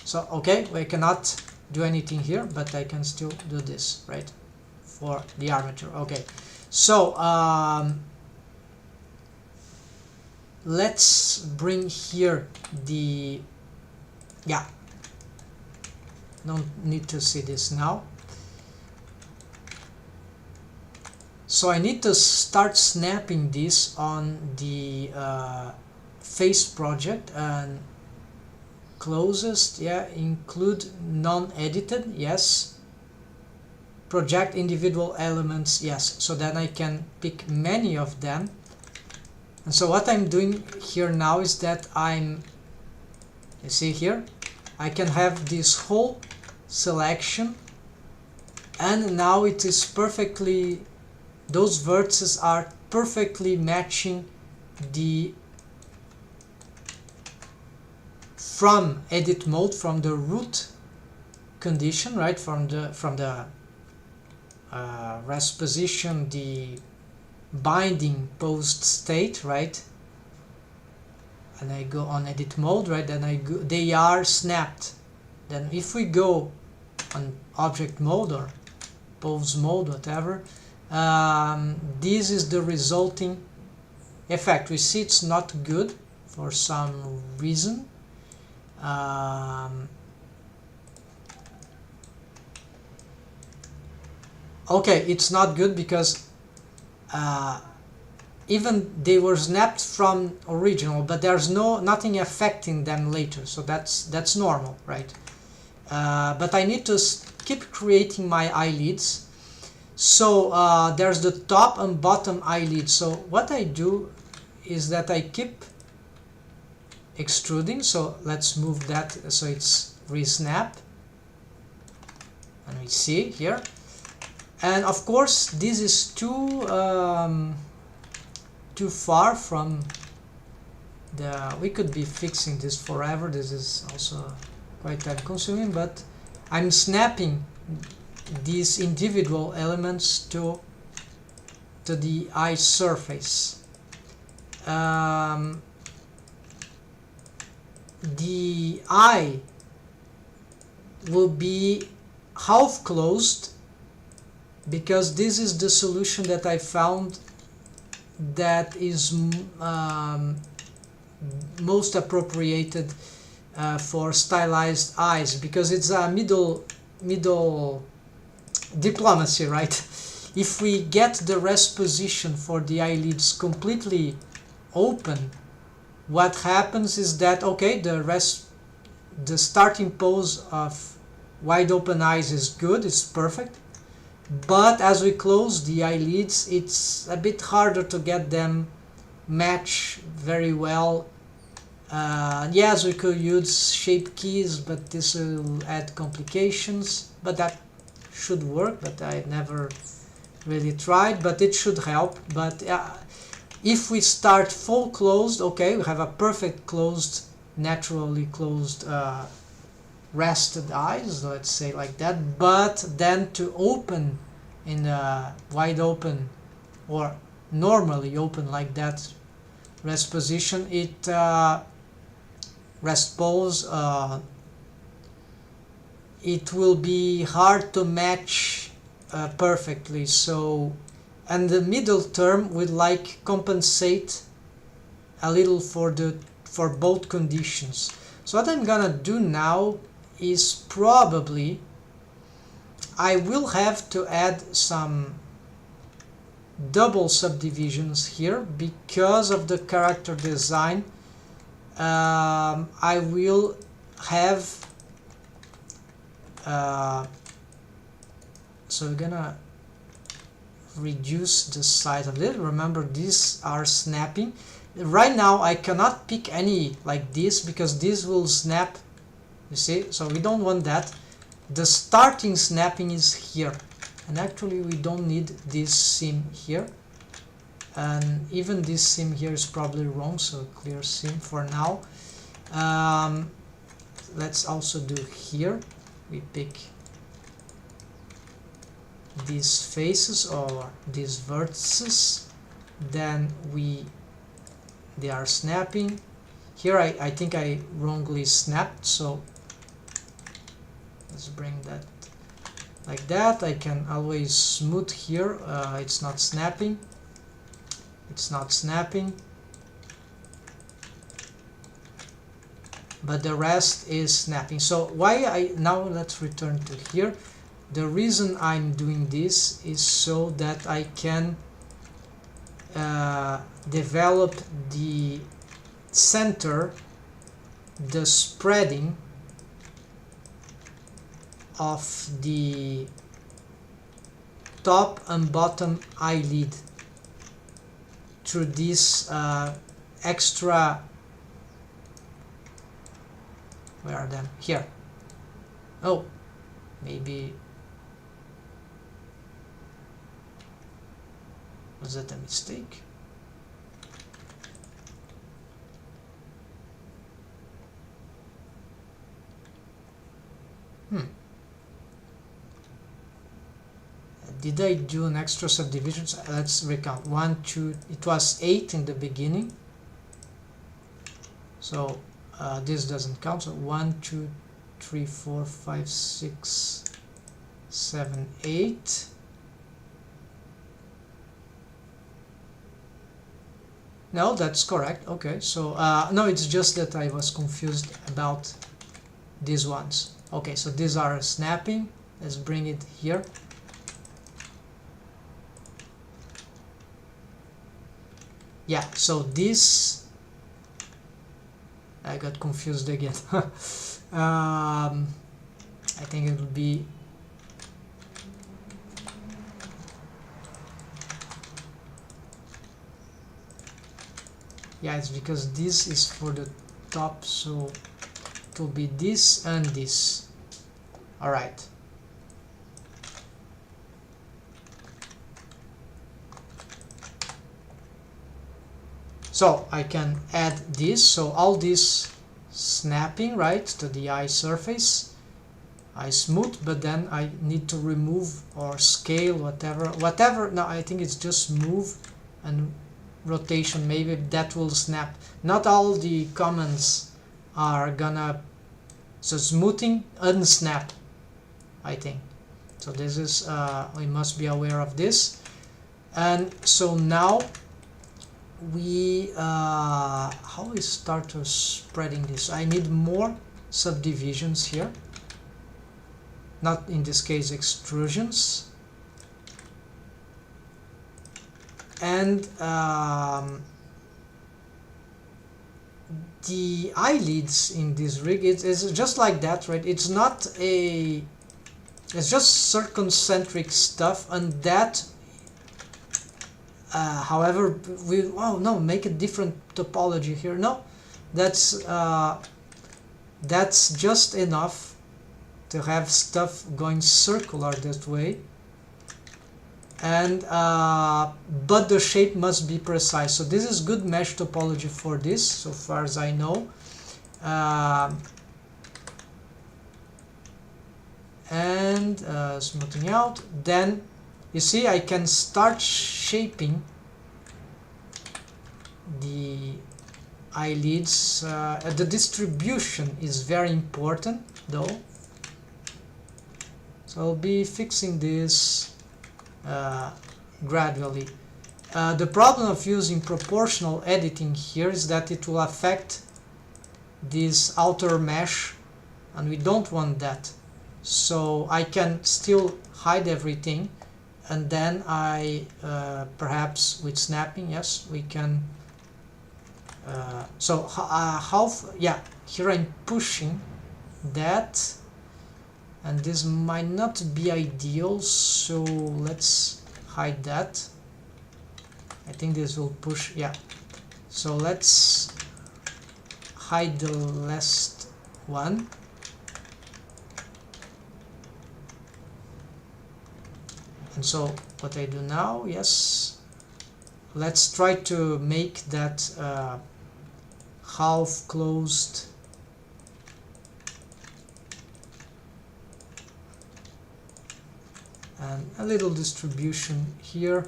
So okay, we cannot do anything here, but I can still do this, right, for the armature. Okay, so let's bring here the, yeah, don't need to see this now. So I need to start snapping this on the face project, and closest, yeah, include non-edited, yes, project individual elements, yes, so then I can pick many of them. And so what I'm doing here now is that you see here, I can have this whole selection, and now it is perfectly, those vertices are perfectly matching the from edit mode, from the root condition, right, from the rest position, the binding post state, right, and I go on edit mode, right, then they are snapped. Then if we go on object mode or pose mode, whatever, this is the resulting effect. We see it's not good for some reason. Okay, it's not good because even they were snapped from original, but there's nothing affecting them later, so that's normal, right? But I need to keep creating my eyelids. So there's the top and bottom eyelid. So what I do is that I keep extruding. So let's move that so it's re-snap, and we see here. And of course this is too far from the, we could be fixing this forever. This is also quite time consuming, but I'm snapping these individual elements to the eye surface. The eye will be half closed because this is the solution that I found that is most appropriated for stylized eyes, because it's a middle diplomacy, right? If we get the rest position for the eyelids completely open, what happens is that, okay, the starting pose of wide open eyes is good, it's perfect, but as we close the eyelids, it's a bit harder to get them match very well. Yes, we could use shape keys, but this will add complications, but that should work, but I never really tried, but it should help. But if we start full closed, okay, we have a perfect closed, naturally closed rested eyes, let's say like that. But then to open in a wide open or normally open like that rest position, it rest pose, it will be hard to match perfectly. So, and the middle term would like compensate a little for both conditions. So what I'm gonna do now is probably I will have to add some double subdivisions here because of the character design. I will have so we're gonna reduce the size a little. Remember, these are snapping. Right now I cannot pick any like this because this will snap, you see, so we don't want that. The starting snapping is here, and actually we don't need this seam here, and even this seam here is probably wrong, so clear seam for now. Let's also do here, we pick these faces or these vertices, then they are snapping. Here I think I wrongly snapped, so Let's bring that like that. I can always smooth here. It's not snapping. It's not snapping. But the rest is snapping. So now let's return to here. The reason I'm doing this is so that I can develop the center, the spreading of the top and bottom eyelid through this extra, where are them? Here. Oh, maybe was that a mistake? Did I do an extra subdivision? Let's recount. 1, 2, it was 8 in the beginning. So this doesn't count. So 1, 2, 3, 4, 5, 6, 7, 8. No, that's correct. Okay, so no, it's just that I was confused about these ones. Okay, so these are snapping. Let's bring it here. Yeah, so this, I got confused again. I think it will be, yeah, it's because this is for the top, so it will be this and this. All right. So I can add this, so all this snapping, right, to the eye surface, I smooth, but then I need to remove or scale, whatever. No, I think it's just move and rotation. Maybe that will snap. Not all the commands are gonna, so smoothing, unsnap, I think. So this is, we must be aware of this. And so now we how we start spreading this. I need more subdivisions here, not in this case extrusions, and the eyelids in this rig, it's just like that, right? It's not a, it's just circumcentric stuff, and that however, we, oh no, make a different topology here. No, that's just enough to have stuff going circular that way, and but the shape must be precise. So this is good mesh topology for this, so far as I know. And smoothing out, then you see I can start shaping the eyelids. The distribution is very important though, so I'll be fixing this gradually. The problem of using proportional editing here is that it will affect this outer mesh, and we don't want that. So I can still hide everything, and then I perhaps with snapping, yes, we can. So yeah, here I'm pushing that, and this might not be ideal, so let's hide that. I think this will push, yeah. So let's hide the last one. And so what I do now, yes, let's try to make that half closed. And a little distribution here.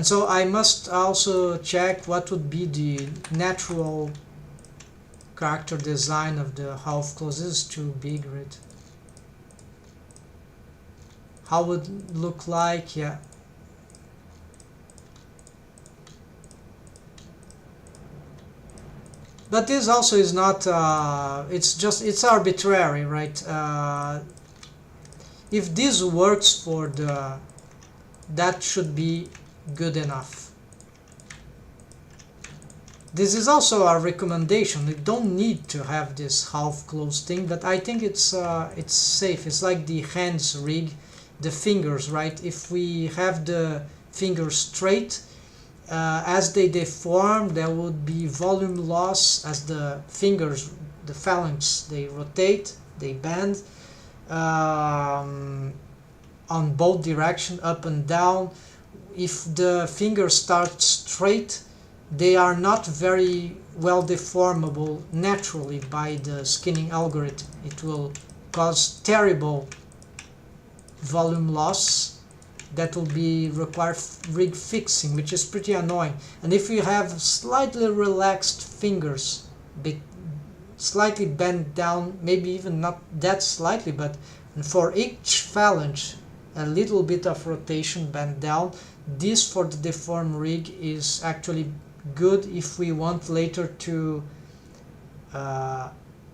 And so I must also check what would be the natural character design of the half close. This is too big, right? How would it look like? Yeah. But this also is not, it's arbitrary, right? If this works for that should be good enough. This is also a recommendation. You don't need to have this half closed thing, but I think it's safe. It's like the hands rig, the fingers, right? If we have the fingers straight, as they deform, there would be volume loss as the fingers, the phalanx, they rotate, they bend on both directions, up and down. If the fingers start straight, they are not very well deformable naturally by the skinning algorithm. It will cause terrible volume loss that will be require rig fixing, which is pretty annoying. And if you have slightly relaxed fingers, slightly bent down, maybe even not that slightly, but for each phalanx a little bit of rotation bent down, this for the deformed rig is actually good if we want later to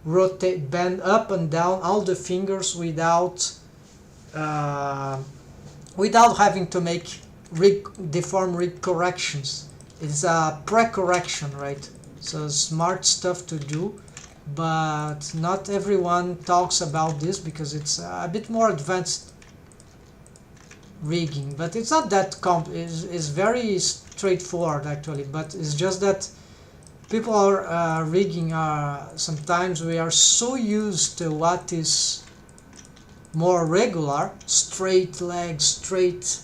rotate, bend up and down all the fingers without having to make deform rig corrections. It's a pre-correction, right? So smart stuff to do, but not everyone talks about this because it's a bit more advanced rigging. But it's not that it's very straightforward actually, but it's just that people are rigging sometimes we are so used to what is more regular, straight legs, straight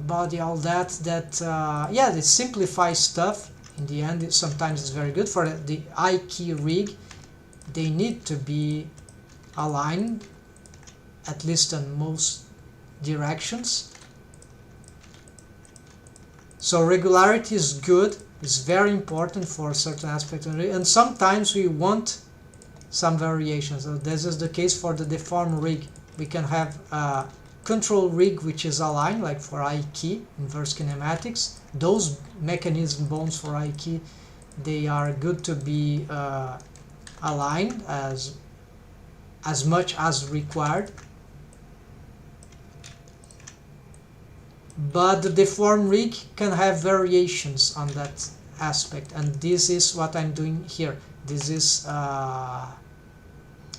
body, all that yeah, it simplifies stuff. In the end, sometimes it's very good. For the eye key rig, they need to be aligned, at least in most directions. So regularity is good, it's very important for certain aspects of it, and sometimes we want some variations. So this is the case for the deformed rig. We can have a control rig which is aligned, like for eye key, inverse kinematics. Those mechanism bones for eye key, they are good to be aligned as much as required. But the deformed rig can have variations on that aspect, and this is what I'm doing here. This is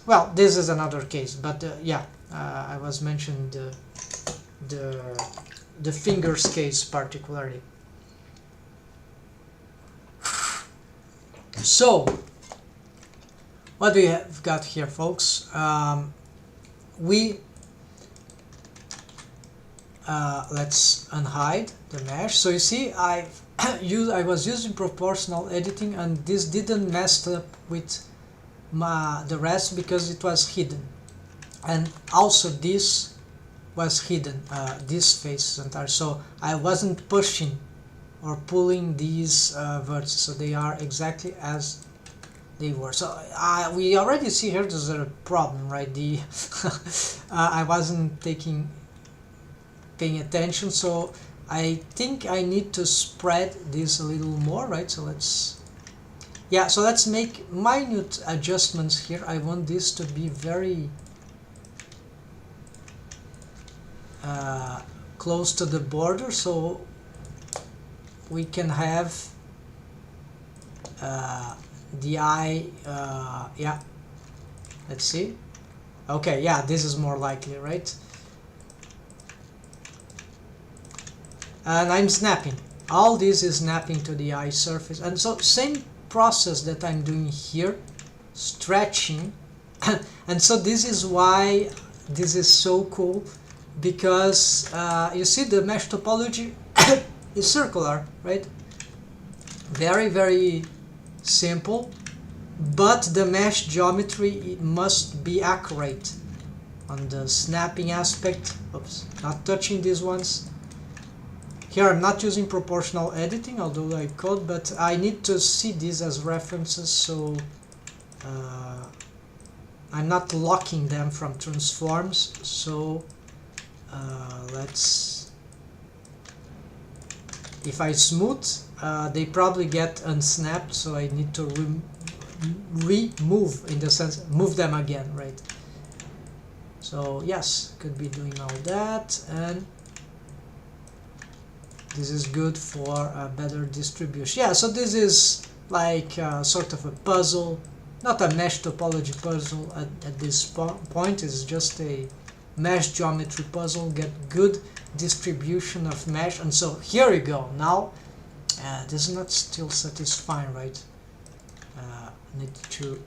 well, this is another case, but yeah, I was mentioning the fingers case particularly. So what we have got here, folks, let's unhide the mesh. So you see, I was using proportional editing, and this didn't mess up with the rest because it was hidden, and also this was hidden, this face entire. So I wasn't pushing or pulling these vertices, so they are exactly as they were. So we already see here there's a problem, right? I wasn't paying attention, so I think I need to spread this a little more, right? So let's make minute adjustments here. I want this to be very close to the border, so we can have the eye, yeah, let's see. Okay, yeah, this is more likely, right? And I'm snapping. All this is snapping to the eye surface, and so same process that I'm doing here, stretching. And so this is why this is so cool, because you see the mesh topology is circular, right? Very, very simple, but the mesh geometry must be accurate on the snapping aspect. Oops, not touching these ones. Here I'm not using proportional editing, although I could, but I need to see these as references, so I'm not locking them from transforms. So let's, if I smooth, they probably get unsnapped, so I need to remove, in the sense, move them again, right? So yes, could be doing all that, and this is good for a better distribution. Yeah, so this is like sort of a puzzle, not a mesh topology puzzle at this point. It's just a mesh geometry puzzle, get good distribution of mesh. And so here we go. Now this is not still satisfying, right? I need to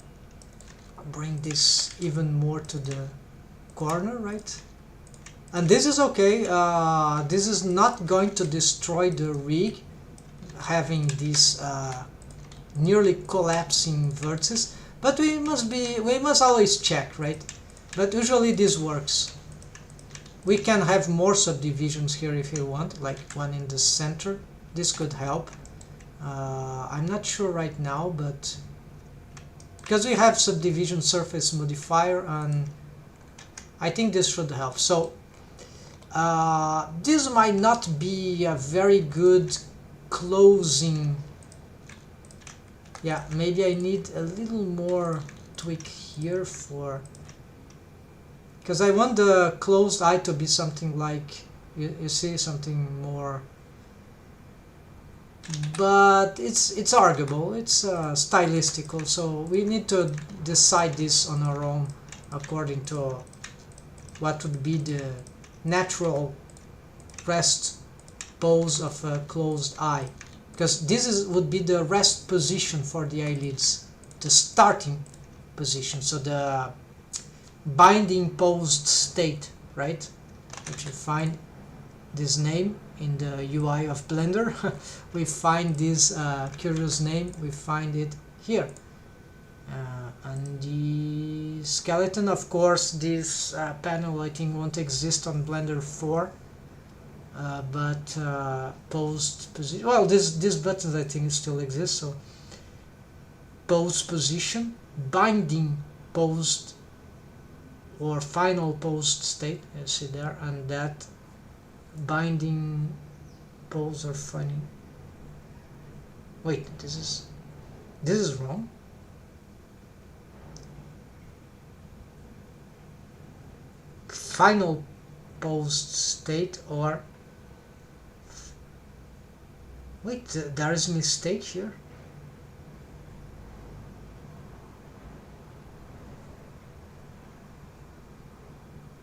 bring this even more to the corner, right? And this is okay. This is not going to destroy the rig, having these nearly collapsing vertices, but we must always check, right? But usually this works. We can have more subdivisions here if you want, like one in the center. This could help. I'm not sure right now, but because we have subdivision surface modifier, and I think this should help. So this might not be a very good closing. Yeah, maybe I need a little more tweak here for, because I want the closed eye to be something like, you see, something more, but it's arguable, it's stylistical, so we need to decide this on our own according to what would be the natural rest pose of a closed eye, because this would be the rest position for the eyelids, the starting position, so the binding posed state, right? Which you find this name in the UI of Blender. We find this curious name, we find it here. And the skeleton, of course, this panel I think won't exist on Blender 4, but post position, well, this buttons I think still exist. So post position, binding post or final post state, you see there, and that binding pose or final, wait, this is wrong. Final post state, or wait, there is a mistake here.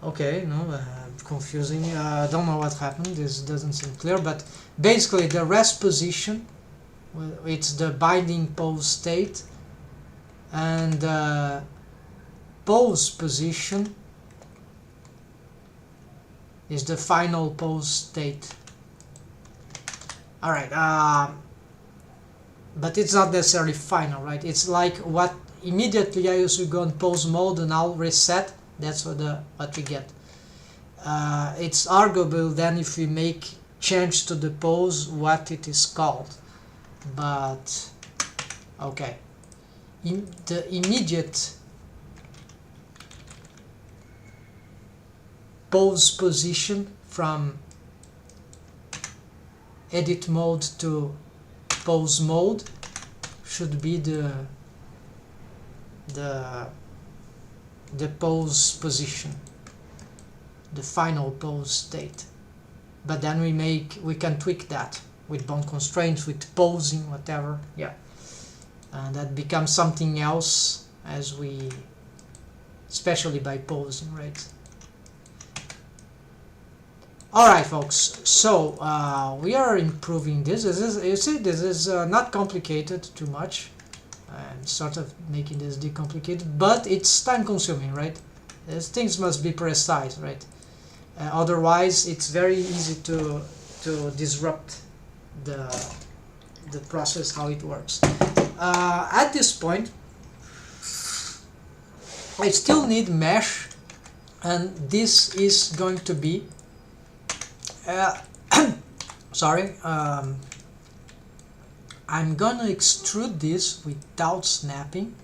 Okay, no, confusing. I don't know what happened. This doesn't seem clear, but basically the rest position, well, it's the binding pose state, and the pose position is the final pose state. All right, but it's not necessarily final, right? It's like what immediately as you go in pose mode and I'll reset. That's what we get. It's arguable then if we make change to the pose what it is called, but okay. In the immediate pose position from edit mode to pose mode should be the pose position, the final pose state. But then we can tweak that with bound constraints, with posing, whatever. Yeah, and that becomes something else as we, especially by posing, right? Alright folks, so we are improving this. You see, this is not complicated too much. I'm sort of making this decomplicated, but it's time consuming, right? Things must be precise, right? Otherwise it's very easy to disrupt the process, how it works. At this point I still need mesh, and this is going to be sorry, I'm gonna extrude this without snapping,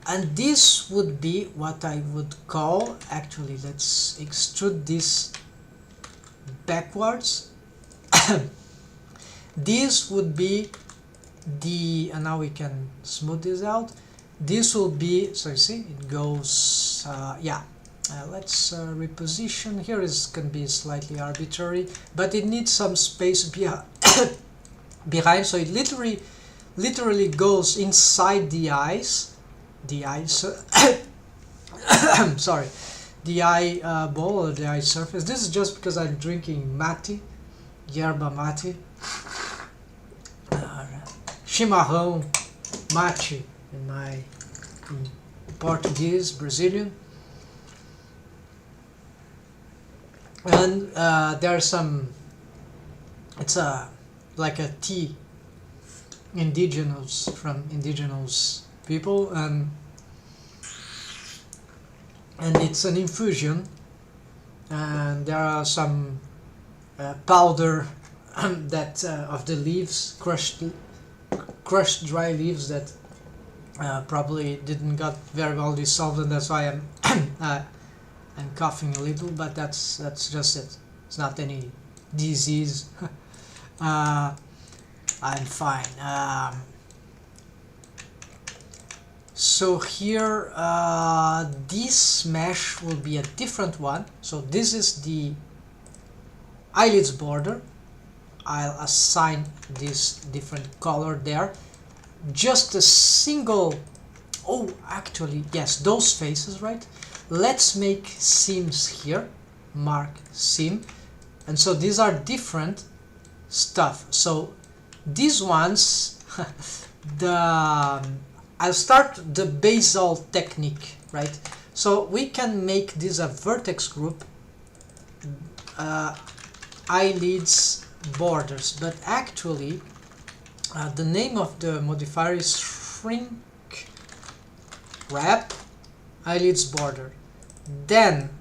and this would be what I would call, actually let's extrude this backwards. This would be the, and now we can smooth this out. This will be, so you see it goes, yeah, let's reposition. Here is can be slightly arbitrary, but it needs some space behind, so it literally goes inside the eyes, sorry, the eye ball or the eye surface. This is just because I'm drinking mate, yerba mate, chimarrão, mate in my Portuguese, Brazilian. And there are some, it's like a tea, indigenous, from indigenous people, and it's an infusion, and there are some powder that of the leaves, crushed dry leaves that probably didn't got very well dissolved, and that's why I'm coughing a little, but that's just it. It's not any disease. I'm fine. So here this mesh will be a different one. So this is the eyelids border. I'll assign this different color there. Just a single, oh actually yes, those faces, right? Let's make seams here, mark seam, and so these are different stuff. So these ones I'll start the basal technique, right? So we can make this a vertex group, eyelids borders, but actually the name of the modifier is shrink wrap eyelids border. Then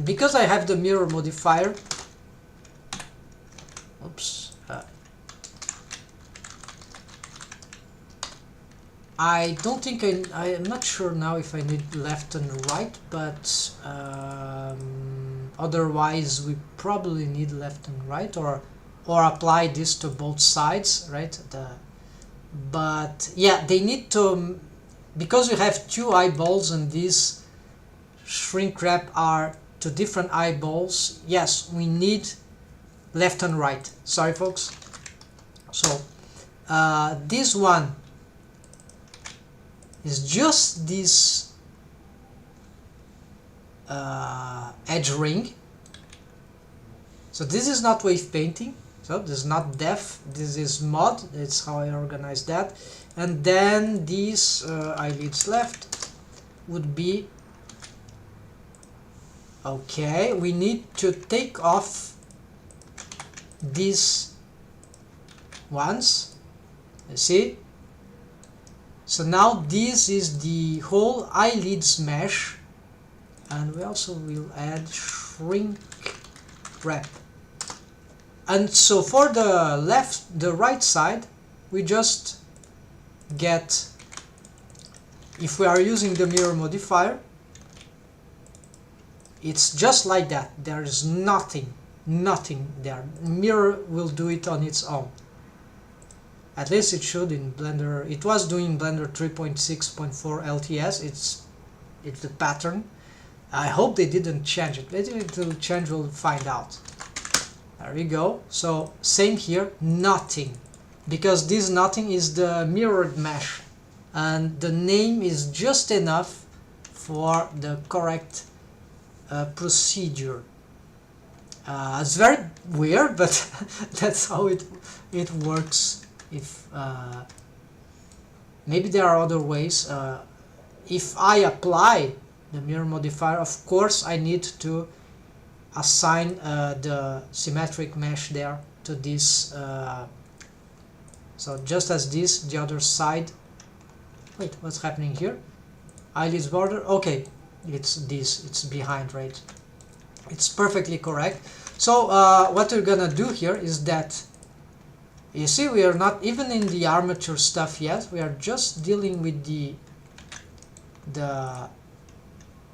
because I have the mirror modifier, oops, I don't think I'm not sure now if I need left and right, but otherwise we probably need left and right, or apply this to both sides, right? But yeah, they need to, because we have two eyeballs and these shrink wrap are two different eyeballs. Yes, we need left and right. Sorry folks. So this one is just this edge ring. So this is not wave painting, so this is not def, this is mod. That's how I organize that. And then these eyelids left would be, okay, we need to take off these ones, you see. So now this is the whole eyelids mesh, and we also will add shrink wrap. And so for the right side, we just get, if we are using the mirror modifier, it's just like that. There is nothing there. Mirror will do it on its own. At least it should in Blender. It was doing Blender 3.6.4 LTS. It's the pattern. I hope they didn't change it. Maybe it will change, we'll find out. There we go. So same here, nothing, because this nothing is the mirrored mesh, and the name is just enough for the correct procedure. It's very weird, but that's how it works. If maybe there are other ways. If I apply the mirror modifier, of course I need to assign the symmetric mesh there to this. So just as this, the other side. Wait, what's happening here? Eyelids border. Okay, it's this. It's behind, right? It's perfectly correct. So what we're gonna do here is that, you see, we are not even in the armature stuff yet. We are just dealing with the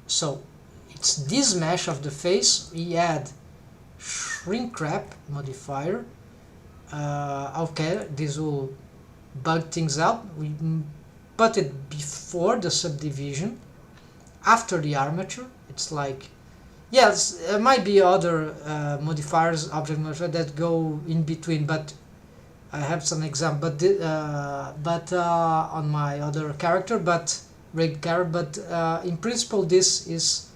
so it's this mesh of the face. We add shrink wrap modifier. Okay, this will bug things out. We put it before the subdivision, after the armature. It's like, yes, there might be other modifiers, object modifiers that go in between, but I have some example, but on my other character, but rigged character. But in principle, this is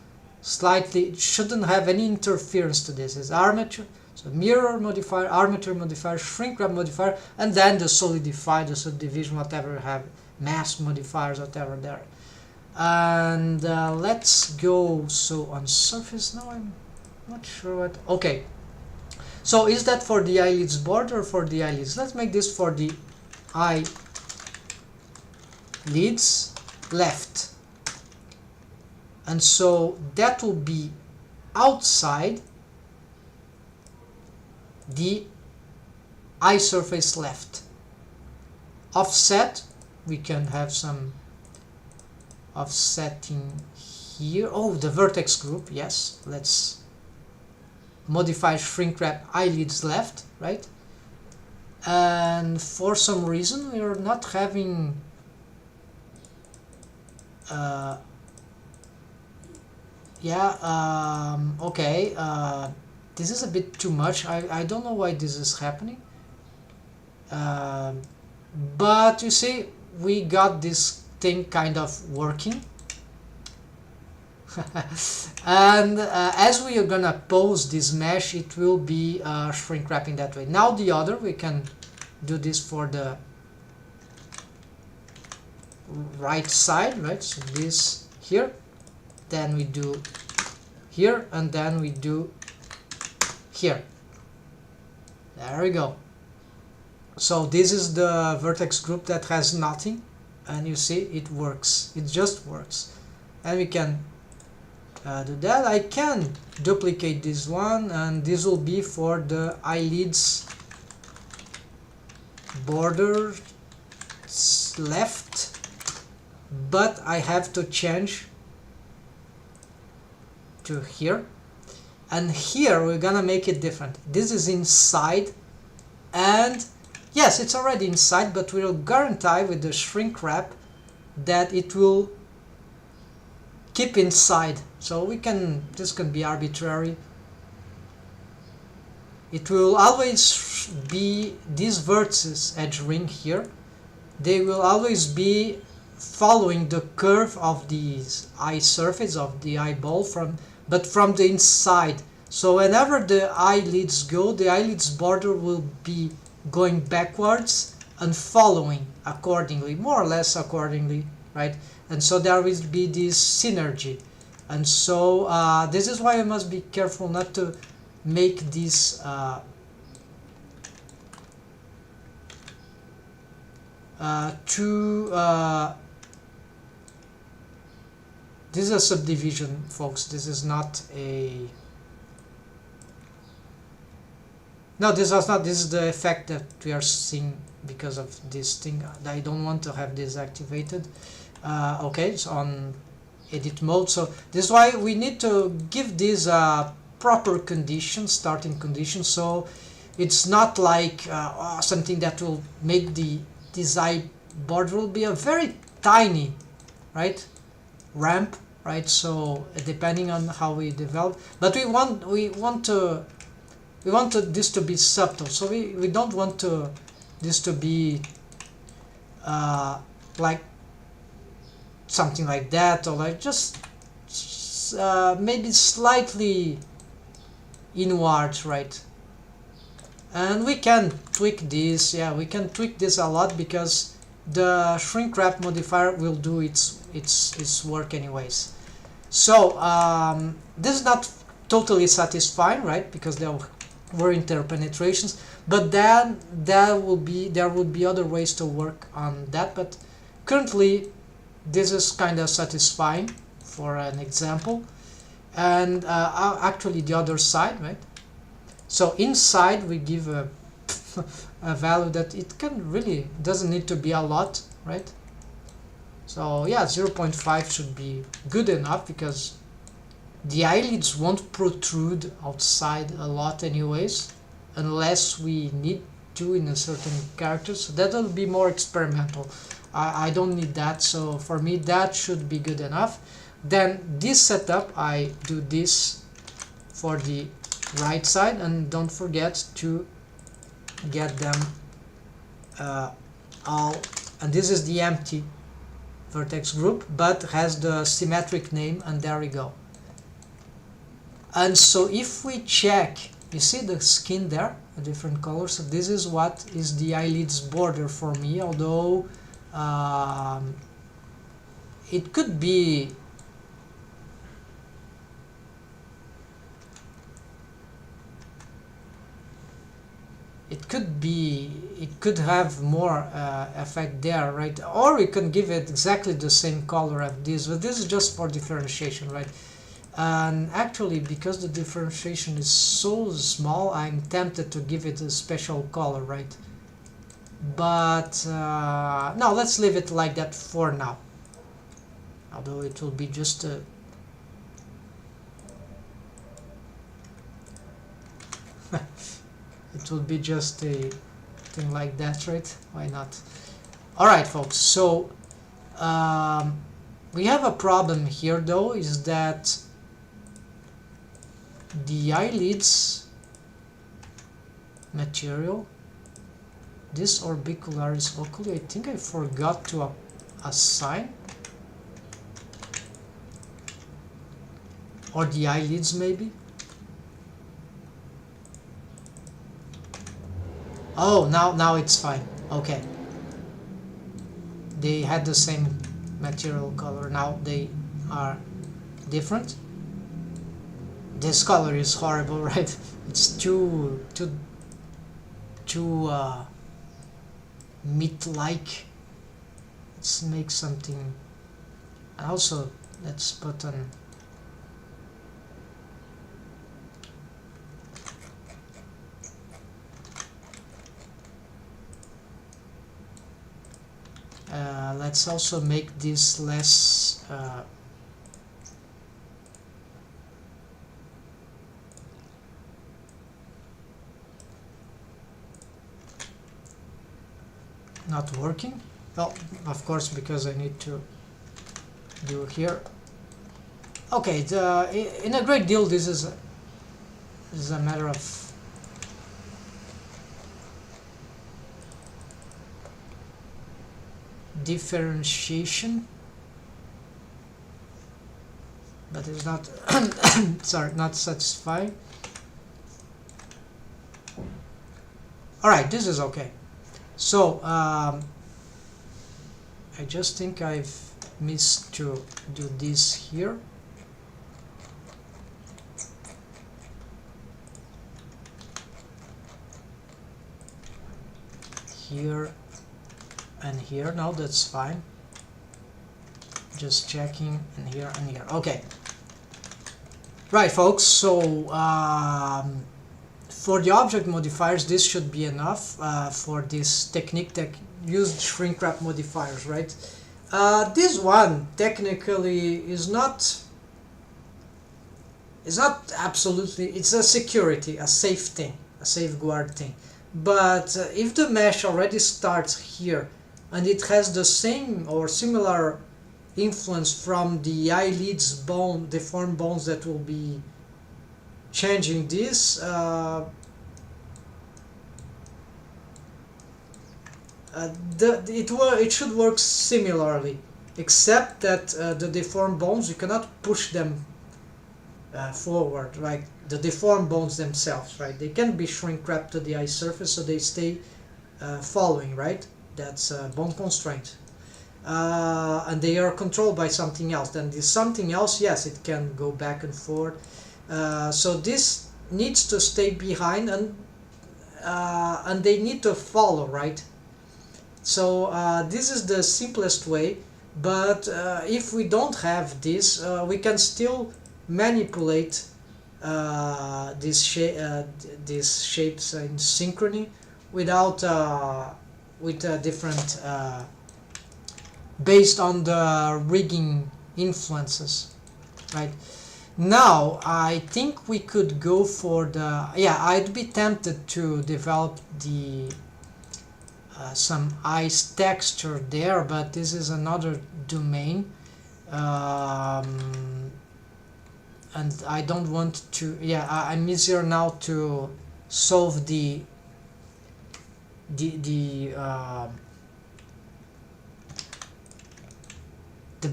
slightly, it shouldn't have any interference to this. It's armature, so mirror modifier, armature modifier, shrink wrap modifier, and then the solidify, the subdivision, whatever you have, mask modifiers, whatever there. And let's go, so on surface now, I'm not sure what, okay. So is that for the eyelids border or for the eyelids? Let's make this for the eyelids left. And so that will be outside the eye surface left. Offset, we can have some offsetting here. Oh, the vertex group, yes. Let's modify shrink wrap eyelids left, right? And for some reason we are not having okay, this is a bit too much. I don't know why this is happening, but you see, we got this thing kind of working. And as we are gonna pose this mesh, it will be shrink wrapping that way. Now the other, we can do this for the right side, right? So this here, then we do here, and then we do here. There we go. So this is the vertex group that has nothing, and you see it works. It just works, and we can do that. I can duplicate this one, and this will be for the eyelids border left, but I have to change to here, and here we're gonna make it different. This is inside, and yes, it's already inside, but we'll guarantee with the shrink wrap that it will keep inside. So we can, this can be arbitrary. It will always be these vertices edge ring here, they will always be following the curve of the eye surface of the eyeball but from the inside. So whenever the eyelids go, the eyelids border will be going backwards and following accordingly, more or less accordingly, right? And so there will be this synergy. And so this is why I must be careful not to make this this is a subdivision, folks. This is not a... No, this is not. This is the effect that we are seeing because of this thing. I don't want to have this activated. Okay, it's on edit mode. So this is why we need to give this proper condition, starting condition. So it's not like something that will make this eye border will be a very tiny, right, ramp, right? So depending on how we develop, but we want this to be subtle. So we don't want this to be like something like that, or like just maybe slightly inward, right? And we can tweak this. Yeah, we can tweak this a lot because the shrink wrap modifier will do its work anyways. So this is not totally satisfying, right? Because there were interpenetrations, but then there would be other ways to work on that. But currently, this is kind of satisfying for an example. and actually the other side, right? So inside we give a, a value that it can really doesn't need to be a lot, right? So yeah, 0.5 should be good enough because the eyelids won't protrude outside a lot anyways, unless we need to in a certain character. So that'll be more experimental. I don't need that, so for me that should be good enough. Then this setup, I do this for the right side, and don't forget to get them all, and this is the empty vertex group but has the symmetric name, and there we go. And so if we check, you see the skin there, a different color, so this is what is the eyelids border for me, although it could be it could have more effect there, right? Or we can give it exactly the same color as this, but this is just for differentiation, right? And actually, because the differentiation is so small, I'm tempted to give it a special color, right? But no, let's leave it like that for now, although it will be just a it will be just a thing like that, right? Why not? Alright folks, so we have a problem here though, is that the eyelids material, this orbicularis oculi, I think I forgot to assign, or the eyelids maybe. Oh, now it's fine. Okay. They had the same material color. Now they are different. This color is horrible, right? It's too meat-like. Let's make something. And also, let's put on. Let's also make this less not working. Well, of course, because I need to do here. Okay, in a great deal, this is a matter of differentiation, but it's not sorry, not satisfying. All right, this is okay. So I just think I've missed to do this here. Here and here. Now that's fine. Just checking, and here and here. Okay. Right, folks. So for the object modifiers, this should be enough for this technique that used shrink wrap modifiers, right? This one technically is not absolutely. It's a security, a safe thing, a safeguard thing. But if the mesh already starts here, and it has the same or similar influence from the eyelids bone, deformed bones that will be changing this, it should work similarly, except that the deformed bones, you cannot push them forward, right? The deformed bones themselves, right? They can be shrink wrapped to the eye surface, so they stay following, right? That's a bone constraint, and they are controlled by something else. Then this something else, yes, it can go back and forth. So this needs to stay behind, and they need to follow, right? So this is the simplest way. But if we don't have this, we can still manipulate these shapes in synchrony without with different based on the rigging influences, right? Now I think we could go for the, yeah, I'd be tempted to develop the some ice texture there, but this is another domain, and I don't want to, yeah, I'm easier now to solve the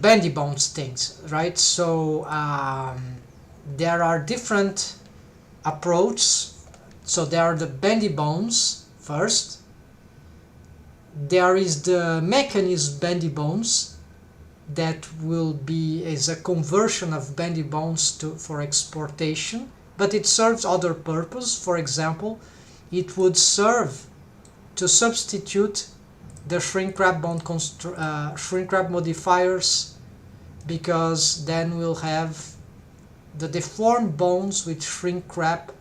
bendy bones things, right? So there are different approaches. So there are the bendy bones first. There is the mechanism bendy bones that will be as a conversion of bendy bones for exportation, but it serves other purpose. For example, it would serve to substitute the shrink wrap bone shrink wrap modifiers, because then we'll have the deformed bones with shrink wrap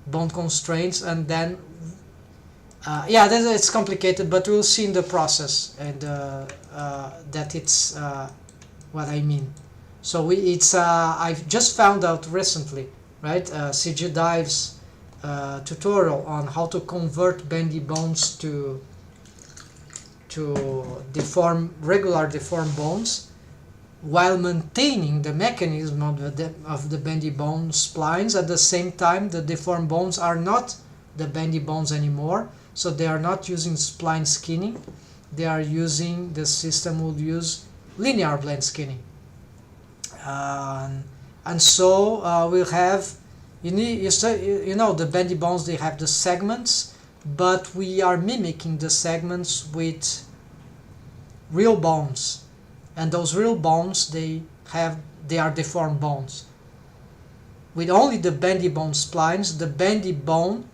bone constraints, and then yeah, it's complicated, but we'll see in the process, and that it's what I mean. So it's I've just found out recently, right? CG Dive's tutorial on how to convert bendy bones to regular deformed bones while maintaining the mechanism of the bendy bone splines. At the same time, the deformed bones are not the bendy bones anymore, so they are not using spline skinning. They are using, the system will use linear blend skinning, and so we'll have, you know, the bendy bones, they have the segments, but we are mimicking the segments with real bones, and those real bones, they are deformed bones with only the bendy bone splines. The bendy bone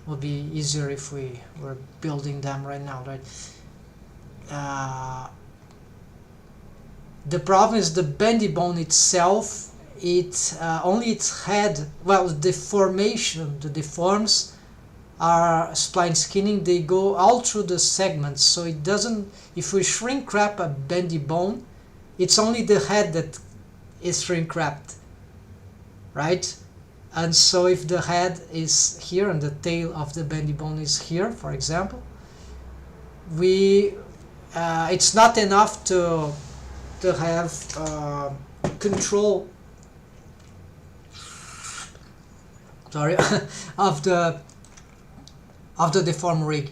will be easier if we were building them right now, right? The problem is the bendy bone itself, only its head, well, the deforms are spline skinning, they go all through the segments, so it doesn't, if we shrink wrap a bendy bone, it's only the head that is shrink wrapped, right? And so if the head is here and the tail of the bendy bone is here, for example, it's not enough to have control, sorry, of the deform rig.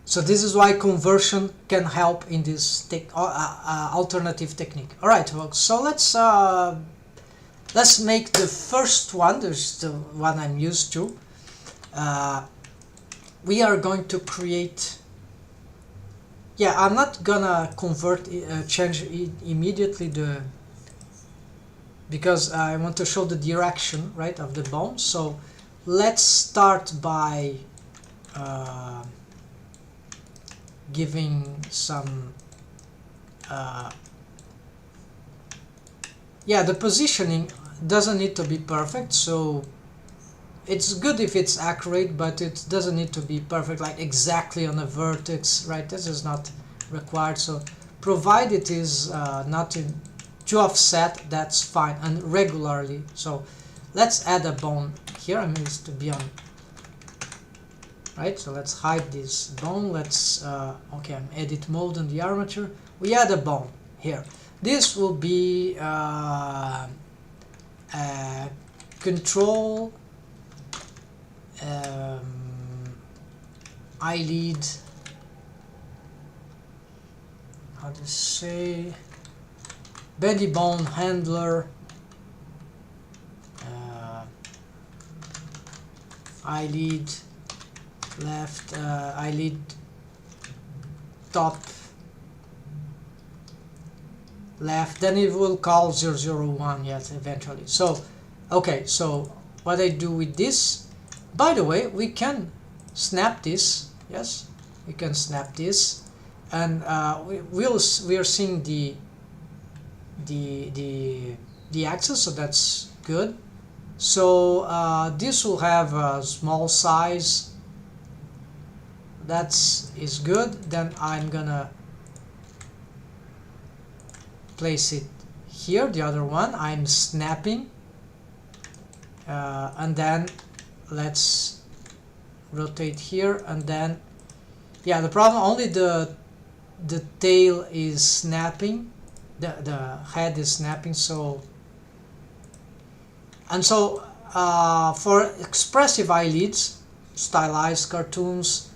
So this is why conversion can help in this alternative technique. All right, folks. So let's make the first one. There's the one I'm used to. We are going to create. Yeah, I'm not gonna change immediately because I want to show the direction, right, of the bone. So let's start by giving some yeah, the positioning doesn't need to be perfect, so it's good if it's accurate, but it doesn't need to be perfect, like exactly on a vertex, right? This is not required. So provide it is not too offset, that's fine, and regularly. So let's add a bone here. I mean, it's to be on, right? So let's hide this bone. Let's okay, I'm edit mode on the armature. We add a bone here. This will be control eyelid, how to say, bendy bone handler, eyelid left, eyelid top left, then it will call 001, yes, eventually. So okay, so what I do with this, by the way, we can snap this, yes, we can snap this, and we are seeing the axis, so that's good. So this will have a small size, is good. Then I'm gonna place it here, the other one. I'm snapping, and then let's rotate here, and then yeah, the problem, only the tail is snapping, the head is snapping. So for expressive eyelids, stylized cartoons,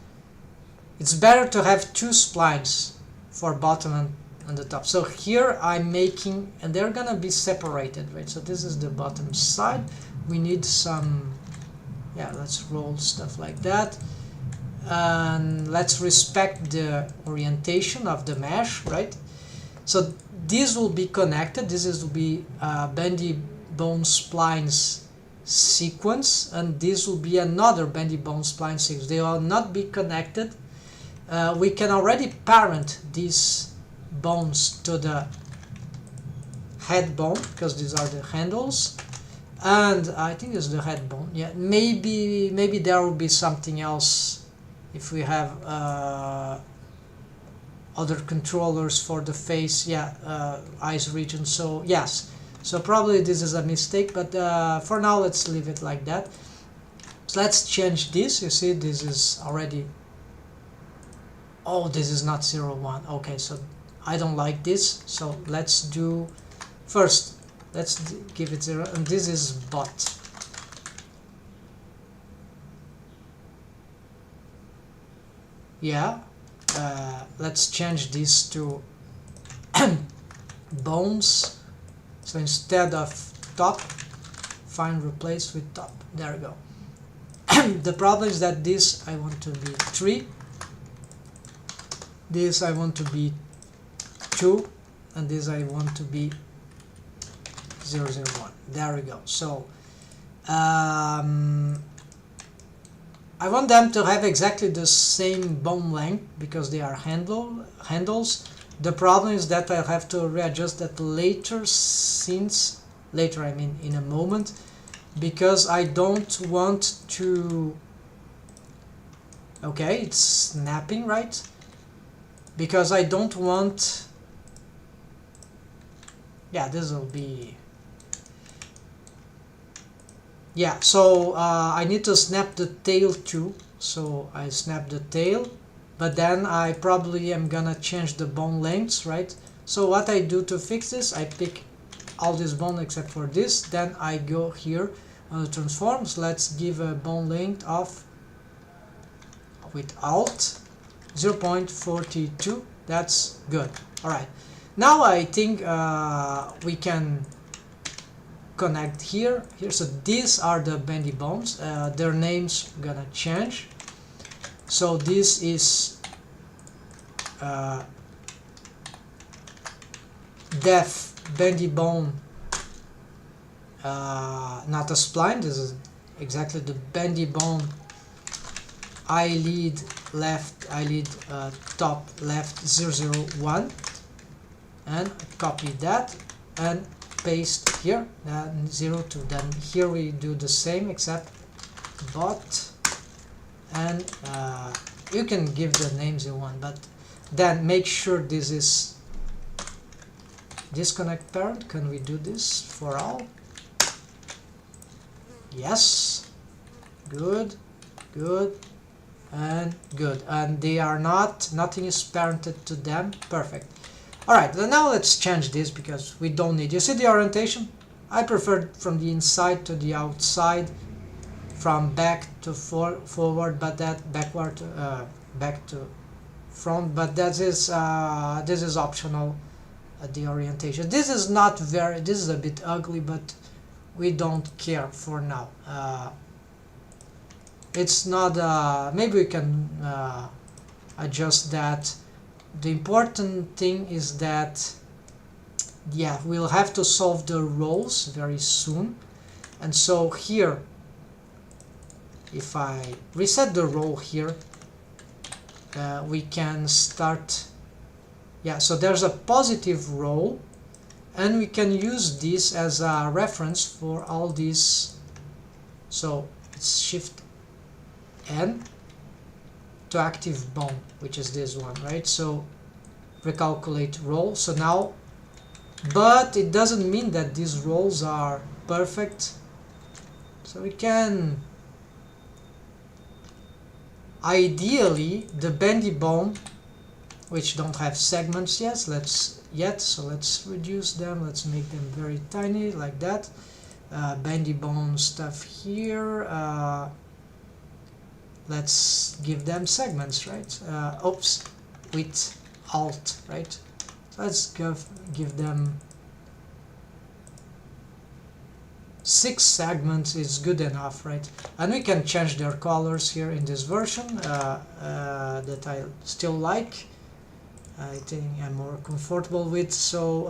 it's better to have two splines for bottom and the top. So here I'm making, and they're gonna be separated, right? So this is the bottom side. We need some, yeah, let's roll stuff like that, and let's respect the orientation of the mesh, right? So these will be connected. This will be bendy bone splines sequence, and this will be another bendy bone spline sequence. They will not be connected. We can already parent these bones to the head bone, because these are the handles, and I think it's the head bone. Yeah, maybe there will be something else if we have other controllers for the face, yeah, eyes region. So yes, so probably this is a mistake, but for now let's leave it like that. So let's change this. You see, this is already, oh, this is not 0, 1. Okay, so I don't like this, so let's do first, let's give it 0, and this is butt. Yeah, let's change this to bones. So instead of top, find replace with top. There we go. The problem is that this I want to be 3, this I want to be 2, and this I want to be 0, 0, 1. There we go. So I want them to have exactly the same bone length because they are handles. The problem is that I'll have to readjust that later, since later I mean in a moment, because I don't want to, okay, it's snapping, right? Because I don't want, yeah, this will be, yeah, so I need to snap the tail too. So I snap the tail, but then I probably am gonna change the bone lengths, right? So what I do to fix this, I pick all this bone except for this, then I go here on the transforms. Let's give a bone length of, with Alt, 0.42. That's good. All right, now I think we can connect here. So these are the bendy bones. Their names gonna change. So this is deaf bendy bone, not a spline. This is exactly the bendy bone eyelid left, eyelid top left 001, and copy that and paste here, then 0, 2. Then here we do the same except bot, and you can give the names you want, but then make sure this is disconnect parent. Can we do this for all? Yes, good, good, and good, and they are not, nothing is parented to them. Perfect. Alright, then now let's change this because we don't need, you see the orientation? I prefer from the inside to the outside, from back to forward, but that backward back to front, but that is this is optional, the orientation. This is not very, this is a bit ugly, but we don't care for now. It's not, maybe we can adjust that. The important thing is that, yeah, we'll have to solve the roles very soon. And so here, if I reset the role here, we can start Yeah, so there's a positive roll, and we can use this as a reference for all these. So it's Shift N to active bone, which is this one, right? So recalculate roll. So now, but it doesn't mean that these rolls are perfect. So we can, ideally, the bendy bone, which don't have segments yet, so let's reduce them. Let's make them very tiny, like that. Bendy bone stuff here. Let's give them segments, right? Oops, with Alt, right? So let's give them 6 segments is good enough, right? And we can change their colors here in this version that I still like. I think I'm more comfortable with. So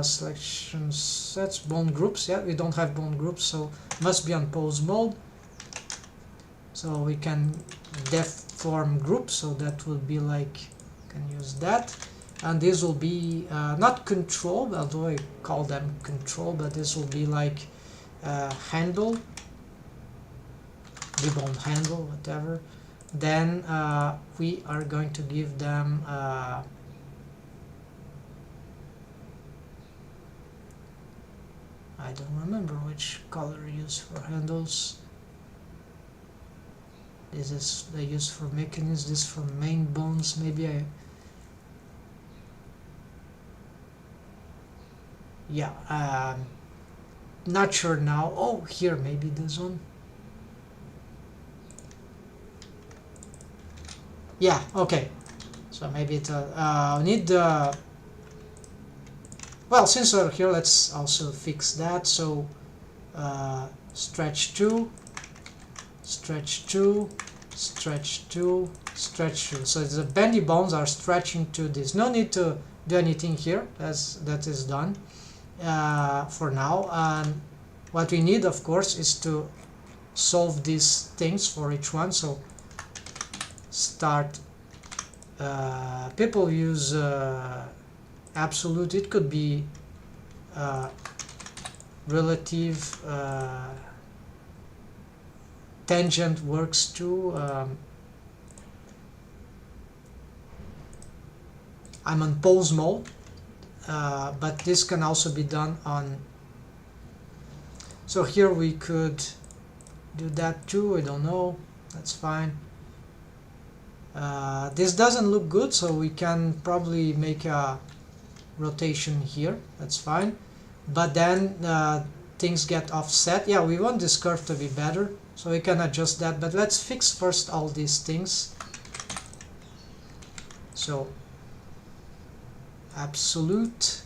selection sets, bone groups. Yeah, we don't have bone groups, so must be on pose mode. So we can deform group, so that will be like, can use that. And this will be not control, although I call them control, but this will be like handle, ribbon handle, whatever. Then we are going to give them I don't remember which color used for handles. This is they use for mechanisms, this for main bones. Maybe not sure now. Oh, here, maybe this one. Yeah, okay. So maybe it need the. Well, since we're here, let's also fix that. So stretch 2, stretch 2, stretch 2, stretch 2. So the bendy bones are stretching to this. No need to do anything here. That is done for now. And what we need, of course, is to solve these things for each one. So start. People use absolute. It could be relative. Tangent works too. I'm on pose mode, but this can also be done on. So here we could do that too. I don't know. That's fine. This doesn't look good, so we can probably make a rotation here. That's fine. But then things get offset. Yeah, we want this curve to be better, so we can adjust that. But let's fix first all these things. So absolute,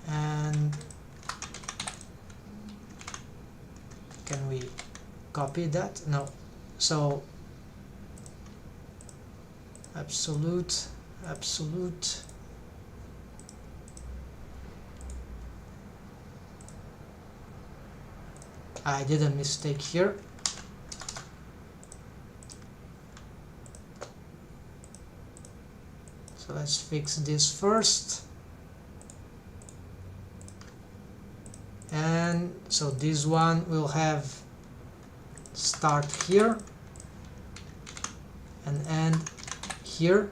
and can we copy that? No. So absolute, absolute. I did a mistake here. So let's fix this first. And so this one will have start here and end here.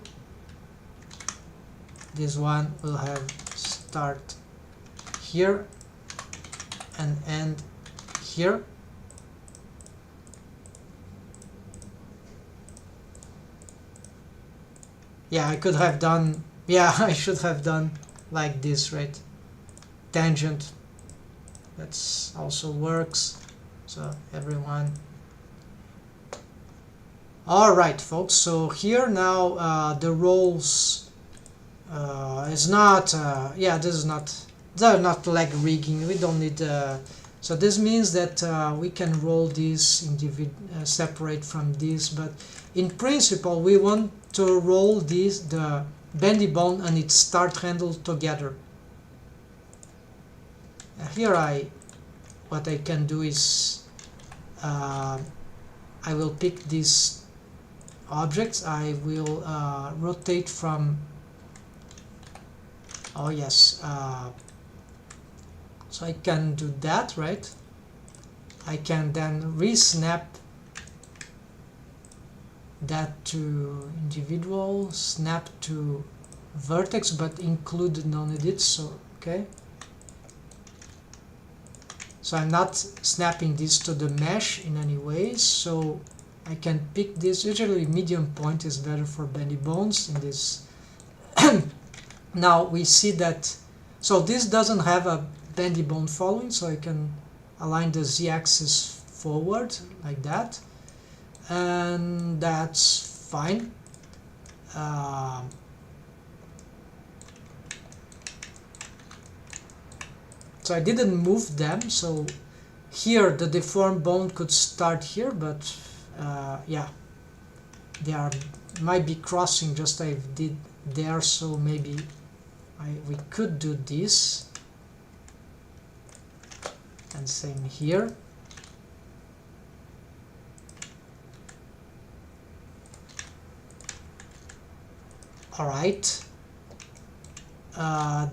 This one will have start here and end here. Yeah, I could have done, yeah, I should have done like this, right? Tangent. That's also works. So everyone. Alright, folks, so here now the rolls is not, yeah, this is not, they're not leg rigging. We don't need, so this means that we can roll this separate from this, but in principle we want to roll this, the bendy bone and its start handle together. Here what I can do is I will pick this objects, I will rotate from, oh yes, so I can do that, right? I can then re-snap that to individual, snap to vertex, but include non-edits, so okay. So I'm not snapping this to the mesh in any way, so I can pick this. Usually medium point is better for bendy bones in this. Now we see that, so this doesn't have a bendy bone following, so I can align the z-axis forward like that, and that's fine. So I didn't move them, so here the deformed bone could start here, but yeah, they might be crossing just like I did there, so maybe we could do this, and same here. All right,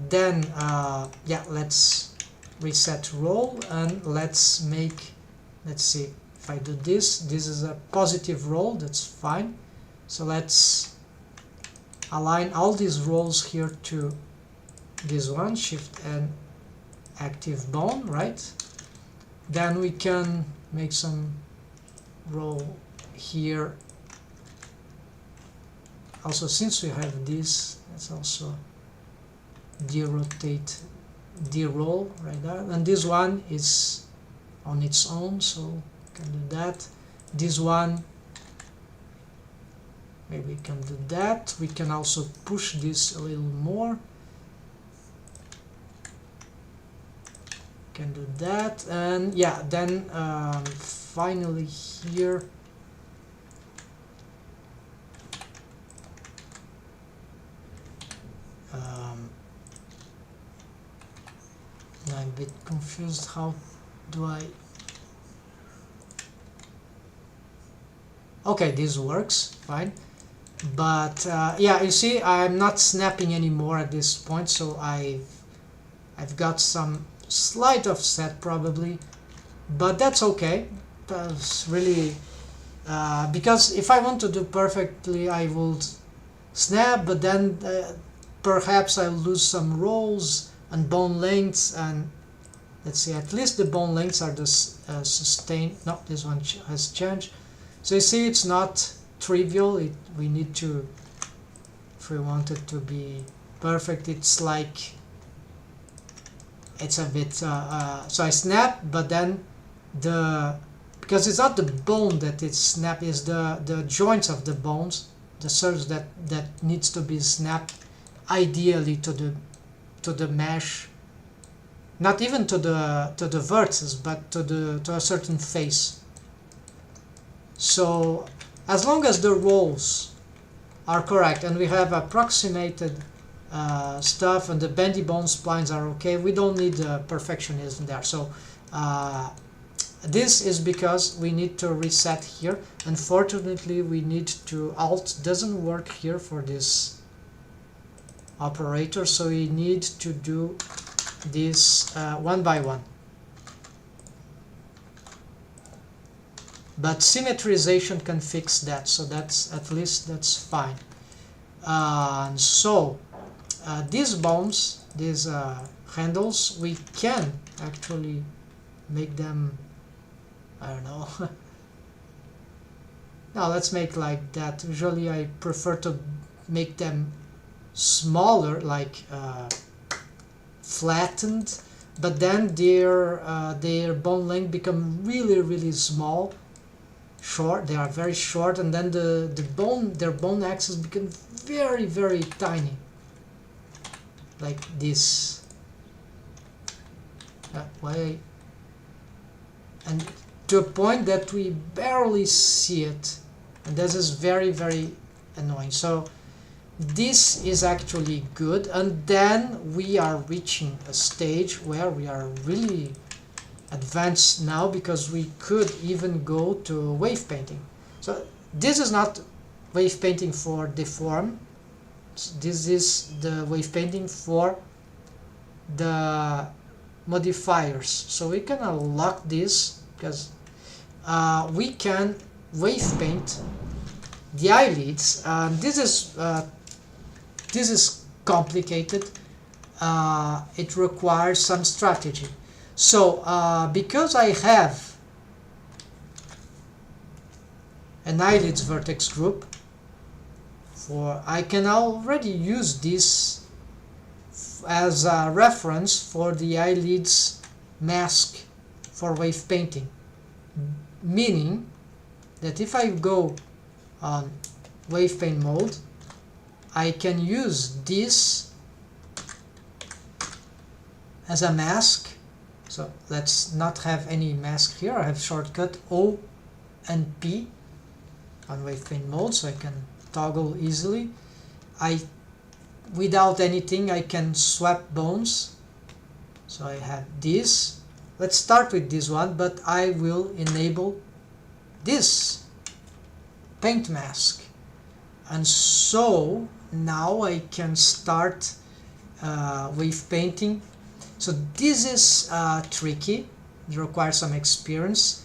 then yeah, let's reset roll, and let's make, let's see, if I do this, this is a positive roll, that's fine. So let's align all these rolls here to this one, shift and active bone, right? Then we can make some roll here. Also, since we have this, let's also derotate, deroll right there. And this one is on its own, so we can do that. This one, maybe we can do that. We can also push this a little more. Can do that, and yeah, then finally here I'm a bit confused. How do I? Okay, this works fine, but yeah, you see, I'm not snapping anymore at this point, so I've got some slight offset probably, but that's okay. That's really because if I want to do perfectly, I will snap, but then perhaps I'll lose some rolls and bone lengths, and let's see, at least the bone lengths are the sustained. No, this one has changed. So you see, it's not trivial. We need to, if we want it to be perfect, it's like, it's a bit, so I snap, but then because it's not the bone that it's snapped, it's the joints of the bones, the surface that needs to be snapped, ideally to the mesh, not even to the vertices, but to a certain face. So as long as the rolls are correct and we have approximated stuff and the bendy bone splines are okay, we don't need perfectionism there. So this is because we need to reset here. Unfortunately, we need to, Alt doesn't work here for this operator, so we need to do this one by one. But symmetrization can fix that, so that's, at least that's fine. So these bones, these handles, we can actually make them, I don't know. Now let's make like that. Usually I prefer to make them smaller, like flattened, but then their bone length become really small, short. They are very short, and then their bone axis become very tiny, like this. And to a point that we barely see it, and this is very annoying. So this is actually good, and then we are reaching a stage where we are really advanced now, because we could even go to wave painting. So this is not wave painting for deform. This is the wave painting for the modifiers. So we can unlock this because we can wave paint the eyelids. This is complicated. It requires some strategy. So because I have an eyelids vertex group, I can already use this as a reference for the eyelids mask for wave painting, meaning that if I go on wave paint mode, I can use this as a mask. So let's not have any mask here. I have shortcut O and P on wave paint mode, so I can toggle easily. Without anything, I can swap bones. So I have this. Let's start with this one, but I will enable this paint mask, and so now I can start wave painting. So this is tricky. It requires some experience.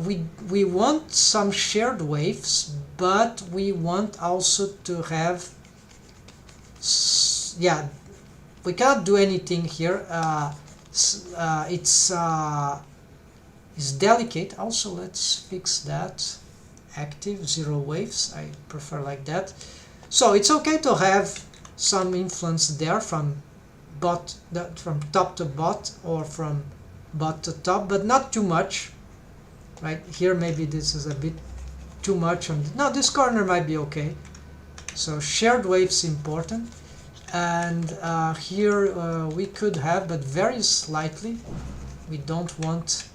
We want some shared waves, but we want also to have, yeah, we cannot do anything here. It's delicate. Also, let's fix that. Active 0 waves. I prefer like that. So it's okay to have some influence there from top to bot or from bot to top, but not too much. Right here, maybe this is a bit too much. No, this corner might be okay. So shared waves important, and here we could have, but very slightly. We don't want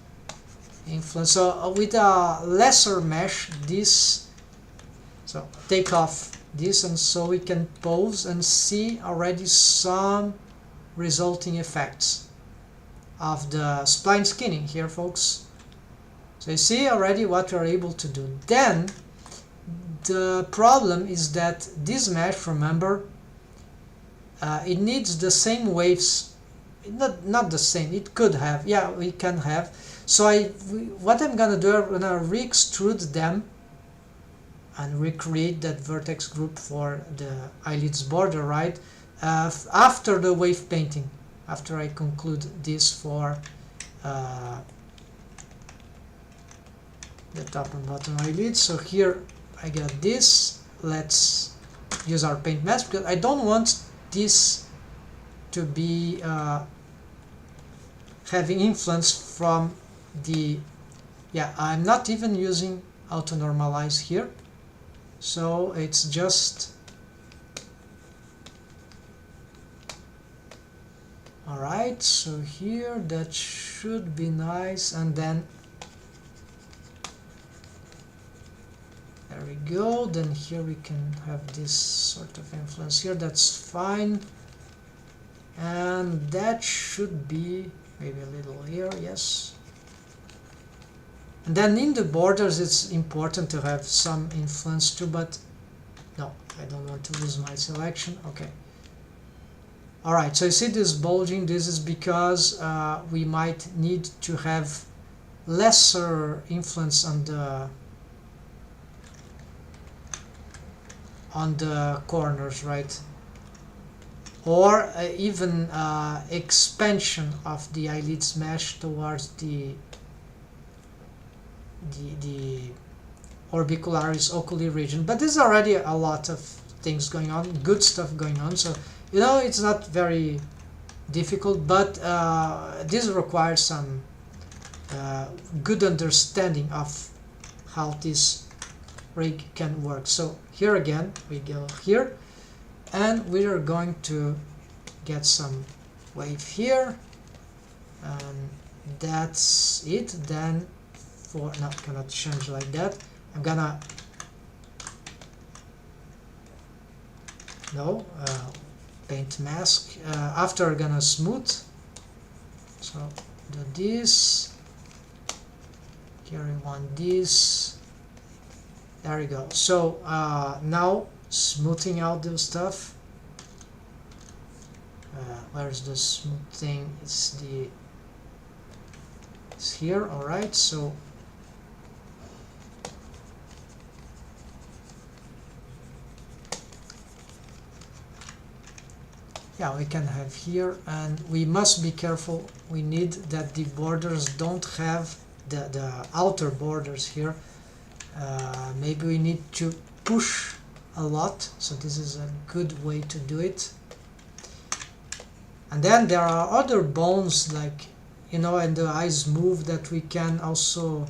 influence. So with a lesser mesh, this. So take off this, and so we can pause and see already some resulting effects of the spline skinning here, folks. So you see already what we are able to do. Then the problem is that this mesh, remember, it needs the same waves. Not the same. It could have. Yeah, we can have. So what I'm gonna do, I'm gonna re-extrude them and recreate that vertex group for the eyelids border, right? After the wave painting, after I conclude this for the top and bottom eyelids. So here I got this. Let's use our paint mask because I don't want this to be having influence from the, yeah, I'm not even using auto normalize here, so it's just alright. So here that should be nice, and then there we go. Then here we can have this sort of influence here. That's fine, and that should be maybe a little here, yes. And then in the borders it's important to have some influence too, but no, I don't want to lose my selection. Okay. Alright, so you see this bulging. This is because we might need to have lesser influence on the corners, right? Or even expansion of the eyelids mesh towards the orbicularis oculi region. But there's already a lot of things going on, good stuff going on, so you know it's not very difficult, but this requires some good understanding of how this rig can work. So here again we go here, and we are going to get some wave here, and that's it. Then for no, cannot change like that. I'm gonna paint mask. After I'm gonna smooth. So do this. Here we want this. There we go. So now smoothing out the stuff. Where's the smoothing? It's here. All right. So yeah, we can have here, and we must be careful. We need that the borders don't have the outer borders here. Maybe we need to push a lot, so this is a good way to do it. And then there are other bones, like, you know, and the eyes move, that we can also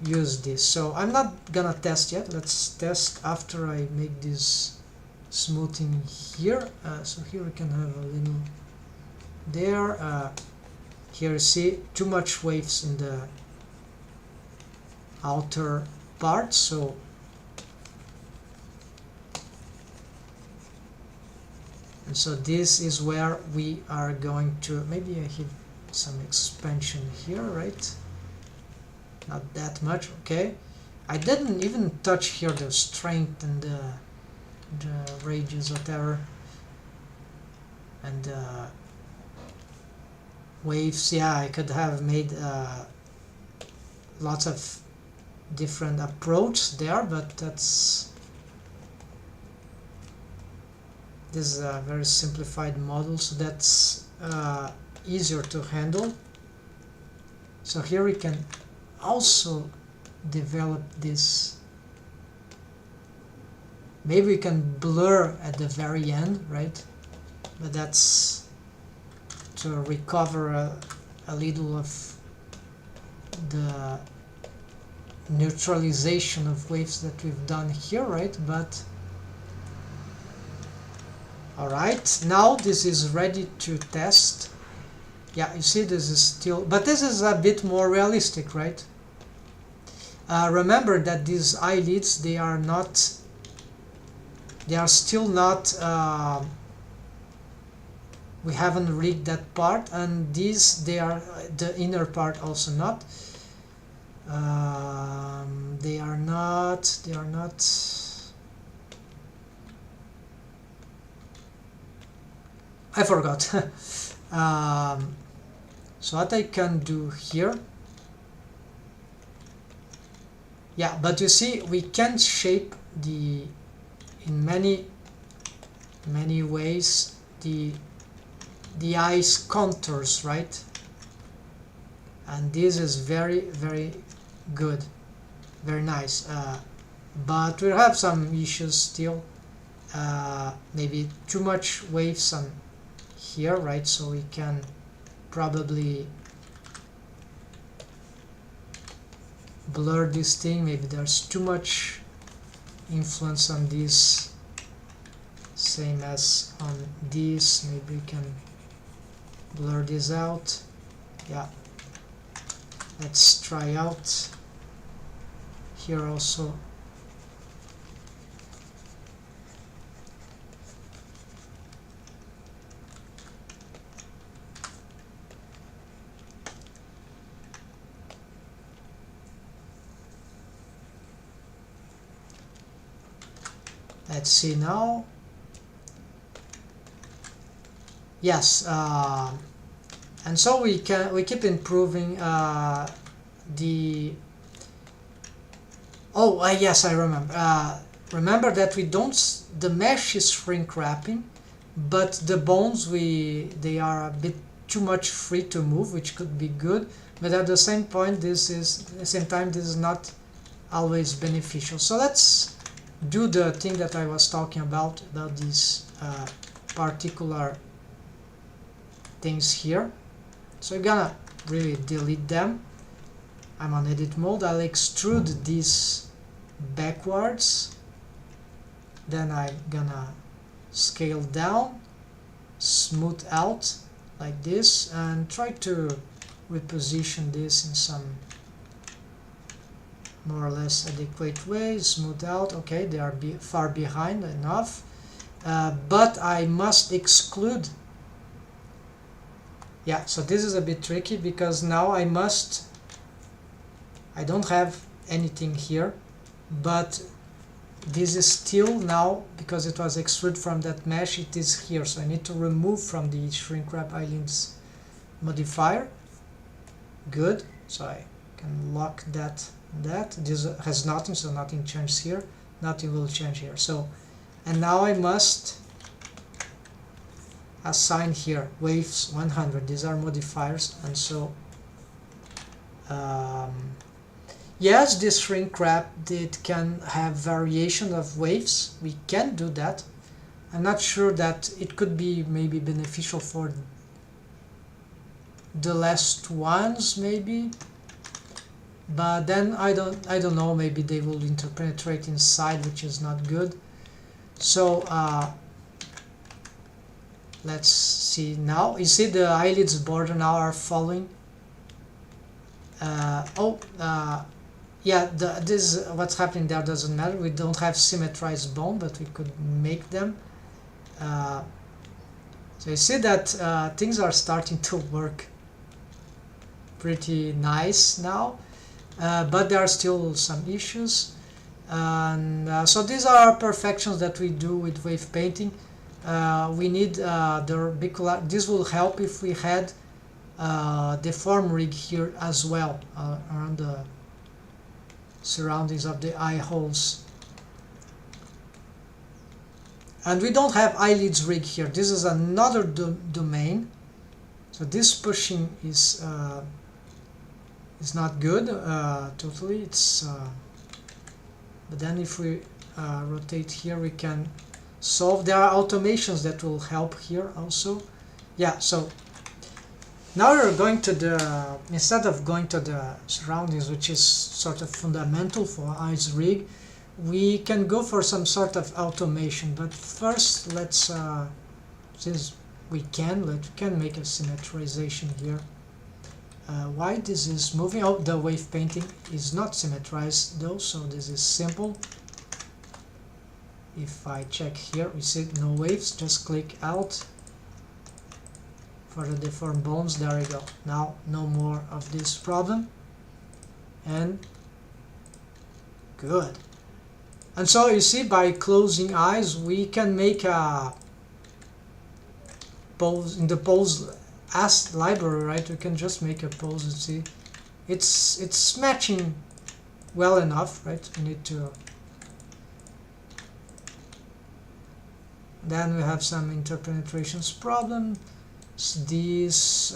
use this. So I'm not gonna test yet. Let's test after I make this smoothing here. So here we can have a little there. Here you see too much waves in the outer part, so this is where we are going to, maybe I hit some expansion here, right? Not that much. Okay, I didn't even touch here the strength and the radius, whatever, and waves. Yeah, I could have made lots of different approach there, but this is a very simplified model, so that's easier to handle. So here we can also develop this. Maybe we can blur at the very end, right? But that's to recover a little of the neutralization of waves that we've done here, right? But all right, now this is ready to test. Yeah, you see this is still, but this is a bit more realistic, right? Remember that these eyelids, they are still not, we haven't rigged that part, and these, they are the inner part also not. They are not. I forgot. So what I can do here, yeah, but you see we can shape in many ways the eyes contours, right? And this is very, very good, very nice, but we have some issues still. Maybe too much waves on here, right? So we can probably blur this thing. Maybe there's too much influence on this, same as on this. Maybe we can blur this out. Yeah, let's try out here also. Let's see now. Yes, and so we keep improving the. Oh, yes, I remember. Remember that the mesh is shrink wrapping, but the bones they are a bit too much free to move, which could be good. But at the same time, this is not always beneficial. So let's do the thing that I was talking about these particular things here. So I'm gonna really delete them. I'm on edit mode. I'll extrude this backwards. Then I'm gonna scale down, smooth out like this, and try to reposition this in some more or less adequate way. Smooth out. Okay, they are far behind enough, but I must exclude. Yeah, so this is a bit tricky because now I must I don't have anything here, but this is still now, because it was extruded from that mesh, it is here. So I need to remove from the shrink wrap eyelids modifier. Good. So I can lock that. This has nothing, so nothing changes here. Nothing will change here. So, and now I must assign here waves 100. These are modifiers, and so yes, this shrink wrap, it can have variation of waves. We can do that. I'm not sure that it could be maybe beneficial for the last ones, maybe, but then I don't know, maybe they will interpenetrate inside, which is not good. So let's see now. You see the eyelids border now are following. Yeah, this what's happening there doesn't matter. We don't have symmetrized bone, but we could make them. So you see that things are starting to work pretty nice now, but there are still some issues. And so these are perfections that we do with wave painting. We need the orbicular. This will help if we had deform rig here as well, around the surroundings of the eye holes. And we don't have eyelids rig here. This is another domain. So this pushing is not good totally. It's but then if we rotate here, we can solve. There are automations that will help here also. Yeah, so now we're going to the, instead of going to the surroundings, which is sort of fundamental for eyes rig, we can go for some sort of automation. But first, let's since we can make a symmetrization here. Why this is moving? Oh, the wave painting is not symmetrized though, so this is simple. If I check here, we see no waves. Just click out for the deformed bones. There we go. Now no more of this problem, and good. And so you see, by closing eyes, we can make a pose in the pose as library, right? We can just make a pose and see it's matching well enough, right? We need to. Then we have some interpenetrations problem. This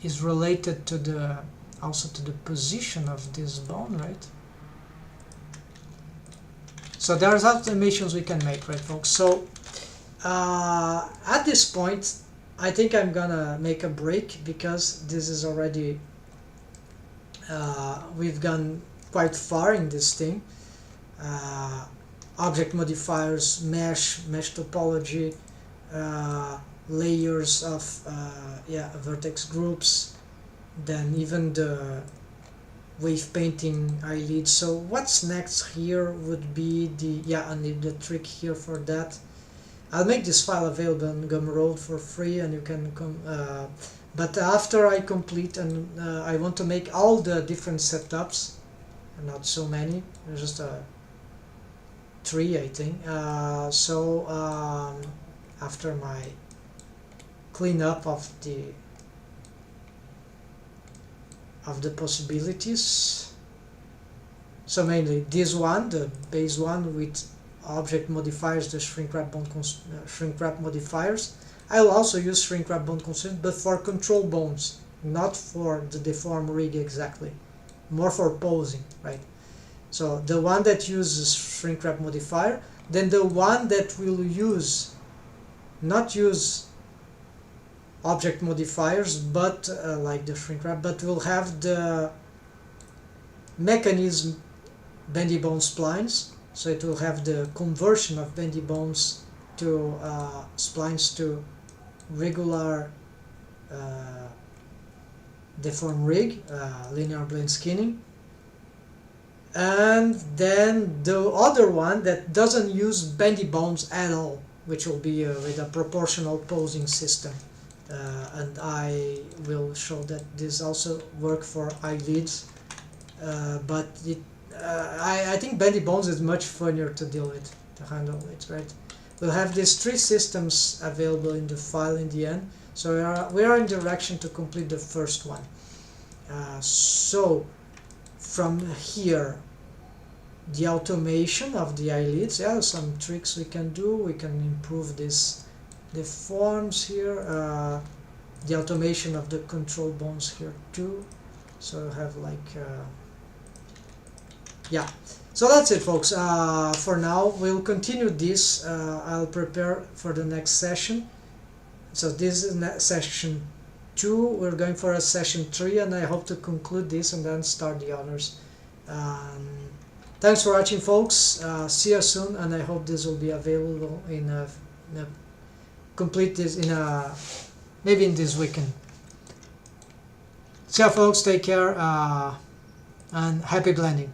is related to the also to the position of this bone, right? So there's automations we can make, right, folks? So at this point, I think I'm gonna make a break, because this is already we've gone quite far in this thing. Object modifiers, mesh topology, layers of vertex groups, then even the wave painting eyelids. So what's next here would be the, I need the trick here for that. I'll make this file available on Gumroad for free, and you can come. But after I complete, and I want to make all the different setups, not so many. There's just 3, I think. After my cleanup of the possibilities, so mainly this one, the base one with object modifiers, the shrink wrap modifiers. I'll also use shrink wrap bone constraint, but for control bones, not for the deform rig exactly, more for posing, right? So the one that uses shrink wrap modifier, then the one that will not use object modifiers, but like the shrink wrap, but will have the mechanism bendy bone splines. So it will have the conversion of bendy bones to splines to regular deform rig, linear blade skinning. And then the other one that doesn't use bendy bones at all, which will be with a proportional posing system. And I will show that this also works for eyelids. but I think bendy bones is much funnier to deal with, to handle it, right? We'll have these 3 systems available in the file in the end, so we are in direction to complete the first one. So from here, the automation of the eyelids, yeah, some tricks we can do. We can improve the forms here, the automation of the control bones here too. So have like yeah, so that's it, folks. For now we'll continue this. I'll prepare for the next session. So this is session 2. We're going for a session 3, and I hope to conclude this and then start the others. Thanks for watching, folks. See you soon, and I hope this will be available in a complete this in a maybe in this weekend. See ya, folks. Take care, and happy blending.